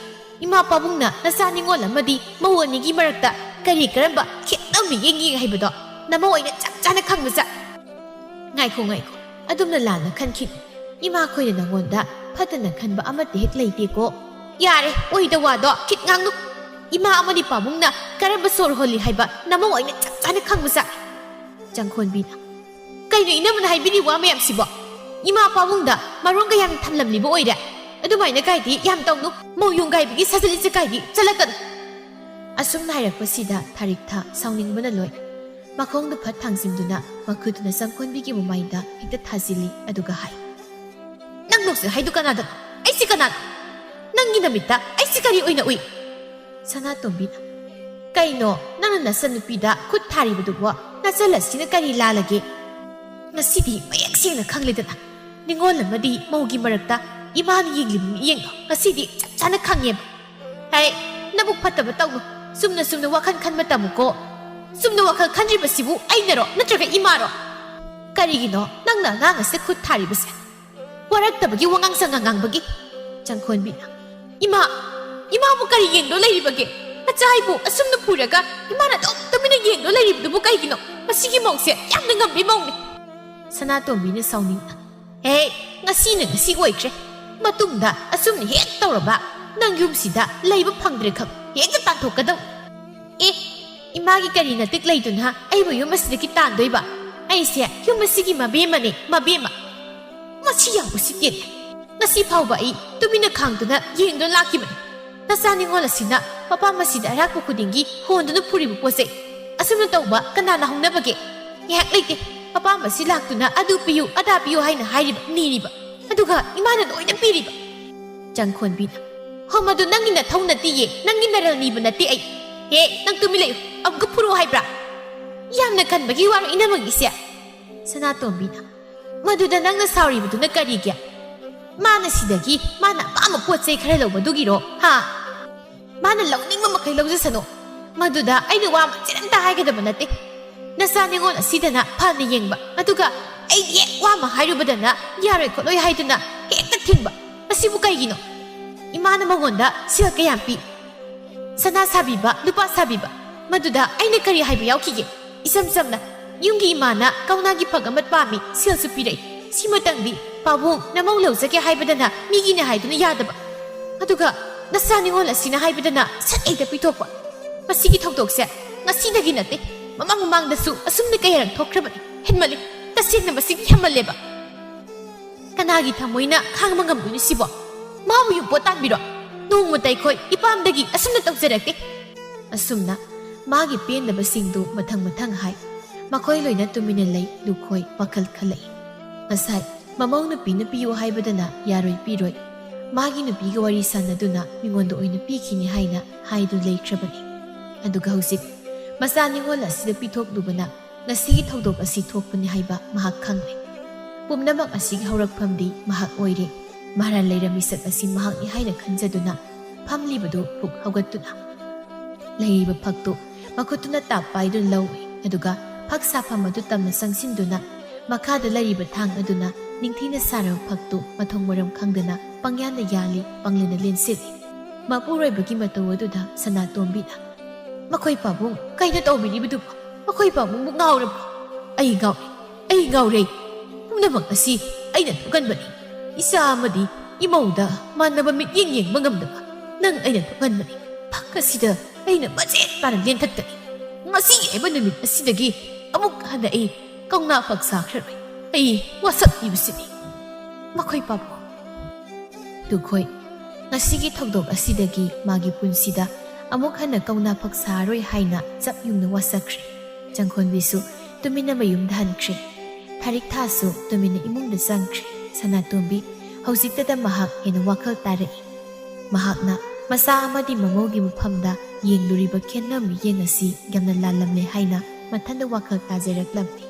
[SPEAKER 1] ꯏꯃꯥ ꯄꯥꯕꯨꯡꯅ ꯅꯆꯥ ꯅꯤꯉꯣꯜ ꯑꯃꯗꯤ ꯃꯧ ꯑꯅꯤꯒꯤ ꯃꯔꯛꯇ ꯀꯔꯤ ꯀꯔꯝꯕ ꯈꯦꯠꯅꯕ ꯌꯦꯡ ꯍꯥꯏꯕꯗꯣ ꯅꯃꯧ ꯑꯩꯅ ꯆꯞ ꯆꯥꯅ ꯈꯪꯕ ꯉꯥꯏꯈꯣ ꯑꯗꯨꯝꯅ ꯂꯥꯟꯅ ꯈꯟꯈꯤꯅꯤ ꯏꯃꯥ ꯈꯣꯏꯅ ꯅꯉꯣꯟꯗ ꯐꯠꯇꯅ ꯈꯟꯕ ꯑꯃꯠꯇ ꯍꯦꯛ ꯂꯩꯇꯦꯀꯣ ꯌꯥꯔꯦ ꯑꯣꯏꯗ ꯋꯥꯗꯣ ꯈꯤꯠ ꯉꯥꯡꯅꯨ ꯏꯃꯥ ꯑꯃꯗꯤ ꯄꯥꯕꯨꯡꯅ ꯀꯔꯝꯕ ꯁꯣꯔ ꯍꯣꯜꯂꯤ ꯍꯥꯏꯕ ꯅꯃꯧ ꯑꯩꯅ ꯆꯞ ꯆꯥꯅ ꯈꯪꯕ ꯆꯪꯈꯣꯟꯕꯤꯅ ꯀꯩꯅꯣ ꯏꯅꯝꯃꯅ ꯍꯥꯏꯕꯤꯔꯤ ꯋꯥ ꯃꯌꯥꯝꯁꯤꯕꯣ ꯏꯃꯥ ꯄꯥꯕꯨꯡꯗ ꯃꯔꯣꯟꯒ ꯌꯥꯝ ꯊꯝꯂꯝꯂꯤꯕ ꯑꯣꯏꯔꯦ ꯑꯗꯨꯃꯥꯏꯅ ꯀꯥꯏꯗꯤ ꯌꯥꯝ ꯇꯧꯅꯨ ꯃꯧ ꯌꯨꯡꯒꯥꯏꯕꯒꯤ ꯁꯖꯠ ꯀꯥꯏꯗꯤ ꯆꯠꯂꯛꯀꯅꯨ ꯑꯁꯨꯝꯅ ꯍꯥꯏꯔꯛꯄꯁꯤꯗ ꯊꯥꯔꯤꯛꯊꯥ ꯁꯥꯎꯅꯤꯡꯕꯅ ꯂꯣꯏ ꯃꯈꯣꯡꯗꯨ ꯐꯠ ꯊꯥꯡꯖꯤꯟꯗꯨꯅ ꯃꯈꯨꯠꯇꯨꯅ ꯆꯪꯈꯣꯟꯕꯤꯒꯤ ꯃꯃꯥꯏꯗ ꯍꯦꯛꯇ ꯊꯥꯖꯤꯜꯂꯤ ꯑꯗꯨꯒ ꯍꯥꯏ ꯅꯪ ꯅꯣꯛꯁꯦ ꯍꯥꯏꯗꯨ ꯀꯅꯥꯗꯅꯣ ꯑꯩꯁꯤ ꯀꯅꯥꯅꯣ ꯅꯪꯒꯤ ꯅꯃꯤꯠꯇ ꯑꯩꯁꯤ ꯀꯔꯤ ꯑꯣꯏꯅ ꯎꯏ ꯁꯅꯥꯇꯣꯝꯕꯤꯅ ꯀꯩꯅꯣ ꯅꯪꯅ ꯅꯆꯟꯅꯨꯄꯤꯗ ꯈꯨꯠ ꯊꯥꯔꯤꯕꯗꯨꯕꯣ ꯅꯆꯜ ꯑꯁꯤꯅ ꯀꯔꯤ ꯂꯥꯜꯂꯒꯦ ꯉꯁꯤꯗꯤ ꯃꯌꯦꯛ ꯁꯦꯡꯅ ꯈꯪꯂꯦꯗꯅ ꯅꯤꯉꯣꯜ ꯑꯃꯗꯤ ꯃꯧꯒꯤ ꯃꯔꯛꯇ ꯏꯃꯥꯅ ꯌꯦꯡꯂꯤꯕ ꯃꯤꯠꯌꯦꯡꯗꯣ ꯉꯁꯤꯗꯤ ꯆꯞ ꯆꯥꯅ ꯈꯪꯉꯦꯕ ꯅꯕꯨꯛ ꯐꯠꯇꯕ ꯇꯧꯅꯨ ꯆꯨꯝꯅ ꯋꯥꯈꯜ ꯈꯟꯕ ꯇꯝꯃꯨꯀꯣ ꯆꯨꯝꯅ ꯋꯥꯈꯜ ꯈꯟꯗ꯭ꯔꯤꯕꯁꯤꯕꯨ ꯑꯩꯅꯔꯣ ꯅꯠꯇ꯭ꯔꯒ ꯏꯃꯥꯔꯣ ꯀꯔꯤꯒꯤꯅꯣ ꯅꯪꯅ ꯑꯉꯥꯡ ꯑꯁꯤ ꯈꯨꯠ ꯊꯥꯔꯤꯕꯁꯦ ꯋꯥꯔꯛꯇꯕꯒꯤ ꯋꯥꯉꯥꯡ ꯁꯉꯥꯡ ꯉꯥꯡꯕꯒꯤ ꯆꯪꯈꯣꯟꯕꯤꯅ ꯏꯃꯥꯕꯨ ꯀꯔꯤ ꯌꯦꯡꯗꯣ ꯂꯩꯔꯤꯕꯒꯦ ꯃꯆꯥ ꯑꯩꯕꯨ ꯑꯁꯨꯝꯅ ꯐꯨꯔꯒ ꯏꯃꯥꯅ ꯑꯗꯨꯝ ꯇꯨꯃꯤꯟꯅ ꯌꯦꯡꯗꯣ ꯂꯩꯔꯤꯕꯗꯨꯕꯨ ꯀꯩꯒꯤꯅꯣ ꯃꯁꯤꯒꯤ ꯃꯧꯁꯦ ꯌꯥꯝꯅ ꯉꯝꯕꯤ ꯃꯧꯅꯤ ꯁꯅꯥꯇꯣꯝꯕꯤꯅ ꯁꯥꯎꯅꯤꯡꯅ ꯉꯁꯤꯅ ꯉꯁꯤ ꯑꯣꯏꯈ꯭ꯔꯦ ꯃꯇꯨꯡꯗ ꯑꯁꯨꯝꯅ ꯍꯦꯛ ꯇꯧꯔꯕ ꯅꯪ ꯌꯨꯝꯁꯤꯗ ꯂꯩꯕ ꯐꯪꯗ꯭ꯔꯦ ꯈꯛ ꯍꯦꯛꯇ ꯇꯥꯟꯊꯣꯛꯀꯗꯧ ꯏꯃꯥꯒꯤ ꯀꯔꯤ ꯅꯇꯤꯛ ꯂꯩꯗꯨꯅ ꯑꯩꯕꯨ ꯌꯨꯝ ꯑꯁꯤꯗꯒꯤ ꯇꯥꯟꯗꯣꯏꯕ ꯑꯩꯁꯦ ꯌꯨꯝ ꯑꯁꯤꯒꯤ ꯃꯕꯦꯝꯃꯅꯦ ꯃꯕꯦꯝꯃ ꯃꯁꯤ ꯌꯥꯝ ꯎꯁꯤꯠꯇꯦꯅꯦ ꯉꯁꯤ ꯐꯥꯎꯕ ꯑꯩ ꯇꯨꯃꯤꯟꯅ ꯈꯥꯡꯗꯨꯅ ꯌꯦꯡꯗꯨꯅ ꯂꯥꯛꯈꯤꯕꯅꯤ ꯅꯆꯥ ꯅꯤꯉꯣꯜ ꯑꯁꯤꯅ ꯃꯄꯥ ꯃꯁꯤꯗ ꯑꯔꯥꯛꯄ ꯈꯨꯗꯤꯡꯒꯤ ꯍꯣꯟꯗꯨꯅ ꯐꯨꯔꯤꯕ ꯄꯣꯠꯆꯩ ꯑꯁꯨꯝꯅ ꯇꯧꯕ ꯀꯅꯥꯅ ꯍꯧꯅꯕꯒꯦ ꯉꯥꯏꯍꯥꯛ ꯂꯩꯇꯦ ꯃꯄꯥ ꯃꯁꯤ ꯂꯥꯛꯇꯨꯅ ꯑꯗꯨ ꯄꯤꯌꯨ ꯑꯗꯥ ꯄꯤꯌꯨ ꯍꯥꯏꯅ ꯍꯥꯏꯔꯤꯕ ꯅꯤꯔꯤꯕ ꯑꯗꯨꯒ ꯏꯃꯥꯅ ꯂꯣꯏꯅ ꯄꯤꯔꯤꯕ ꯆꯪꯈꯣꯟꯕꯤꯅ ꯃꯗꯨ ꯅꯪꯒꯤ ꯅꯊꯧ ꯅꯠꯇꯤꯌꯦ ꯅꯪꯒꯤ ꯅꯔꯜ ꯅꯤꯕ ꯅꯠꯇꯦ ꯑꯩ ꯅꯪ ꯇꯨꯃꯤꯟ ꯂꯩꯌꯨ ꯑꯃꯨꯛꯀ ꯐꯨꯔꯨ ꯍꯥꯏꯕ꯭ꯔꯥ ꯌꯥꯝꯅ ꯀꯟꯕꯒꯤ ꯋꯥꯔꯣ ꯏꯅꯝꯃꯒꯤꯁꯦ ꯁꯅꯥꯇꯣꯝꯕꯤꯅ ꯃꯗꯨꯗ ꯅꯪꯅ ꯁꯥꯎꯔꯤꯕꯗꯨꯅ ꯀꯔꯤꯒꯤ ꯃꯥꯅ ꯁꯤꯗꯒꯤ ꯃꯥꯅ ꯑꯄꯥꯝꯕ ꯄꯣꯠ ꯆꯩ ꯈꯔ ꯂꯧꯕꯗꯨꯒꯤꯔꯣ ꯃꯥꯅ ꯂꯧꯅꯤꯡꯕ ꯃꯈꯩ ꯂꯧꯖꯁꯅꯨ ꯃꯗꯨꯗ ꯑꯩꯅ ꯋꯥ ꯃꯆꯦꯠ ꯑꯝꯇ ꯍꯥꯏꯒꯗꯕ ꯅꯠꯇꯦ ꯅꯆꯥ ꯅꯤꯉꯣꯜ ꯑꯁꯤꯗꯅ ꯐꯅ ꯌꯦꯡꯕ ꯑꯗꯨꯒ ꯑꯩꯗꯤ ꯍꯦꯛ ꯋꯥ ꯑꯃ ꯍꯥꯏꯔꯨꯕꯗꯅ ꯌꯥꯔꯣꯏ ꯈꯣꯠꯂꯣꯏ ꯍꯥꯏꯗꯨꯅ ꯍꯦꯛꯇ ꯊꯤꯡꯕ ꯃꯁꯤꯕꯨ ꯀꯩꯒꯤꯅꯣ ꯏꯃꯥꯅ ꯃꯉꯣꯟꯗ ꯁꯦꯜ ꯀꯌꯥꯝ ꯄꯤ ꯁꯅꯥ ꯁꯥꯕꯤꯕ ꯂꯨꯄꯥ ꯁꯥꯕꯤꯕ ꯃꯗꯨꯗ ꯑꯩꯅ ꯀꯔꯤ ꯍꯥꯏꯕ ꯌꯥꯎꯈꯤꯒꯦ ꯏꯁꯝ ꯁꯝꯅ ꯌꯨꯝꯒꯤ ꯏꯃꯥꯅ ꯀꯧꯅꯥꯒꯤ ꯐꯛ ꯑꯃ ꯄꯥꯝꯃꯤ ꯁꯦꯜꯁꯨ ꯄꯤꯔꯛꯏ ꯁꯤꯃꯇꯪꯗꯤ ꯄꯥꯕꯨꯡ ꯅꯃꯧ ꯂꯧꯖꯒꯦ ꯍꯥꯏꯕꯗꯅ ꯃꯤꯒꯤꯅꯦ ꯍꯥꯏꯗꯨꯅ ꯌꯥꯗꯕ ꯑꯗꯨꯒ ꯅꯆꯥ ꯅꯤꯉꯣꯜ ꯑꯁꯤꯅ ꯍꯥꯏꯕꯗꯅ ꯁꯠ ꯍꯦꯛꯇ ꯄꯤꯊꯣꯛꯄ ꯃꯁꯤꯒꯤ ꯊꯧꯗꯣꯛꯁꯦ ꯉꯁꯤꯗꯒꯤ ꯅꯠꯇꯦ ꯃꯃꯥꯡꯗꯁꯨ ꯑꯁꯨꯝꯅ ꯀꯌꯥꯔꯛ ꯊꯣꯛꯈ꯭ꯔꯕꯅꯤ ꯍꯦꯟꯃꯜꯂꯤ ꯇꯁꯦꯡꯅ ꯃꯁꯤꯡ ꯌꯥꯝꯃꯜꯂꯦꯕ ꯀꯅꯥꯒꯤ ꯊꯃꯣꯏꯅ ꯈꯥꯡꯕ ꯉꯝꯗꯣꯏꯅꯣ ꯁꯤꯕꯣ ꯃꯥꯕꯨ ꯌꯨꯝꯄꯣꯠ ꯇꯥꯟꯕꯤꯔꯣ ꯅꯣꯡꯃꯇ ꯑꯩꯈꯣꯏ ꯏꯄꯥꯝꯗꯒꯤ ꯑꯁꯨꯝꯅ ꯇꯧꯖꯔꯛꯇꯦ ꯑꯁꯨꯝꯅ ꯃꯥꯒꯤ ꯄꯦꯟꯗꯕꯁꯤꯡꯗꯨ ꯃꯊꯪ ꯃꯊꯪ ꯍꯥꯏ ꯃꯈꯣꯏ ꯂꯣꯏꯅ ꯇꯨꯃꯤꯟꯅ ꯂꯩ ꯂꯨꯈꯣꯏ ꯋꯥꯈꯜ ꯈꯜꯂꯛꯏ ꯉꯁꯥꯏ ꯃꯃꯧ ꯅꯨꯄꯤꯅ ꯄꯤꯌꯨ ꯍꯥꯏꯕꯗꯅ ꯌꯥꯔꯣꯏ ꯄꯤꯔꯣꯏ ꯃꯥꯒꯤ ꯅꯨꯄꯤꯒ ꯋꯥꯔꯤ ꯁꯥꯟꯅꯗꯨꯅ ꯃꯤꯉꯣꯟꯗ ꯑꯣꯏꯅ ꯄꯤꯈꯤꯅꯤ ꯍꯥꯏꯅ ꯍꯥꯏꯗꯨ ꯂꯩꯈ꯭ꯔꯕꯅꯤ ꯑꯗꯨꯒ ꯍꯧꯖꯤꯛ ꯃꯆꯥ ꯅꯤꯉꯣꯜ ꯑꯁꯤꯗ ꯄꯤꯊꯣꯛꯂꯨꯕꯅ ꯉꯁꯤꯒꯤ ꯊꯧꯗꯣꯛ ꯑꯁꯤ ꯊꯣꯛꯄꯅꯤ ꯍꯥꯏꯕ ꯃꯍꯥꯛ ꯈꯪꯂꯦ ꯄꯨꯝꯅꯃꯛ ꯑꯁꯤꯒꯤ ꯍꯧꯔꯛꯐꯝꯗꯤ ꯃꯍꯥꯛ ꯑꯣꯏꯔꯦ ꯃꯍꯥꯔꯥ ꯂꯩꯔ ꯃꯤꯁꯛ ꯑꯁꯤ ꯃꯍꯥꯛꯅꯤ ꯍꯥꯏꯅ ꯈꯟꯖꯗꯨꯅ ꯐꯝꯂꯤꯕꯗꯨ ꯄꯨꯛ ꯍꯧꯒꯠꯇꯨꯅ ꯂꯩꯔꯤꯕ ꯐꯛꯇꯨ ꯃꯈꯨꯠꯇꯨꯅ ꯇꯥꯞ ꯄꯥꯏꯗꯨꯅ ꯂꯧꯏ ꯑꯗꯨꯒ ꯐꯛ ꯁꯥꯐꯝ ꯑꯗꯨ ꯇꯝꯅ ꯆꯪꯁꯤꯟꯗꯨꯅ ꯃꯈꯥꯗ ꯂꯩꯔꯤꯕ ꯊꯥꯡ ꯑꯗꯨꯅ ꯅꯤꯡꯊꯤꯅ ꯁꯥꯔꯕ ꯐꯛꯇꯨ ꯃꯊꯣꯡ ꯃꯔꯝ ꯈꯪꯗꯅ ꯄꯪꯌꯥꯟꯗ ꯌꯥꯜꯂꯤ ꯄꯪꯂꯦꯟꯅ ꯂꯦꯟꯁꯤꯜꯂꯤ ꯃꯄꯨꯔꯣꯏꯕꯒꯤ ꯃꯇꯧ ꯑꯗꯨꯗ ꯁꯅꯥꯇꯣꯝꯕꯤꯅ ꯃꯈꯣꯏ ꯄꯥꯕꯨꯡ ꯀꯩꯅꯣ ꯇꯧꯕꯤꯔꯤꯕꯗꯨꯕꯣ ꯃꯈꯣꯏ ꯄꯥꯕꯨꯡꯕꯨ ꯉꯥꯎꯔꯕꯣ ꯑꯩ ꯉꯥꯎꯔꯦ ꯄꯨꯝꯅꯃꯛ ꯑꯁꯤ ꯑꯩꯅ ꯊꯣꯛꯍꯟꯕꯅꯤ ꯏꯆꯥ ꯑꯃꯗꯤ ꯏꯃꯧꯗ ꯃꯥꯟꯅꯕ ꯃꯤꯠꯌꯦꯡ ꯌꯦꯡꯕ ꯉꯝꯗꯕ ꯅꯪ ꯑꯩꯅ ꯊꯣꯛꯍꯟꯕꯅꯤ ꯐꯛ ꯑꯁꯤꯗ ꯑꯩꯅ ꯃꯆꯦꯠ ꯇꯥꯅ ꯂꯦꯟꯊꯠꯀꯅꯤ ꯉꯁꯤ ꯍꯥꯏꯕ ꯅꯨꯃꯤꯠ ꯑꯁꯤꯗꯒꯤ ꯑꯃꯨꯛ ꯍꯟꯅ ꯑꯩ ꯀꯧꯅꯥ ꯐꯛ ꯁꯥꯈ꯭ꯔꯔꯣꯏ ꯑꯩ ꯋꯥꯁꯛꯂꯤꯕꯁꯤꯅꯤ ꯃꯈꯣꯏ ꯄꯥꯕꯨꯡ ꯂꯨꯈꯣꯏ ꯉꯁꯤꯒꯤ ꯊꯧꯗꯣꯛ ꯑꯁꯤꯗꯒꯤ ꯃꯥꯒꯤ ꯄꯨꯟꯁꯤꯗ ꯑꯃꯨꯛ ꯍꯟꯅ ꯀꯧꯅꯥ ꯐꯛ ꯁꯥꯔꯣꯏ ꯍꯥꯏꯅ ꯆꯞ ꯌꯨꯡꯅ ꯋꯥꯁꯛꯈ꯭ꯔꯦ ꯆꯪꯈꯣꯟꯕꯤꯁꯨ ꯇꯨꯃꯤꯟꯅ ꯃꯌꯨꯝꯗ ꯍꯟꯈ꯭ꯔꯦ ꯊꯥꯔꯤꯛ ꯊꯥꯁꯨ ꯇꯨꯃꯤꯟꯅ ꯏꯃꯨꯡꯗ ꯆꯪꯈ꯭ꯔꯦ ꯁꯅꯥꯇꯣꯝꯕꯤ ꯍꯧꯖꯤꯛꯇꯗ ꯃꯍꯥꯛ ꯍꯦꯟꯅ ꯋꯥꯈꯜ ꯇꯥꯔꯛꯏ ꯃꯍꯥꯛꯅ ꯃꯆꯥ ꯑꯃꯗꯤ ꯃꯃꯧꯒꯤ ꯃꯐꯝꯗ ꯌꯦꯡꯂꯨꯔꯤꯕ ꯈꯦꯟꯅ ꯃꯤꯠꯌꯦꯡ ꯑꯁꯤ ꯌꯥꯝꯅ ꯂꯥꯜꯂꯝꯂꯦ ꯍꯥꯏꯅ ꯃꯊꯟꯇ ꯋꯥꯈꯜ ꯇꯥꯖꯔꯛꯂꯝꯃꯤ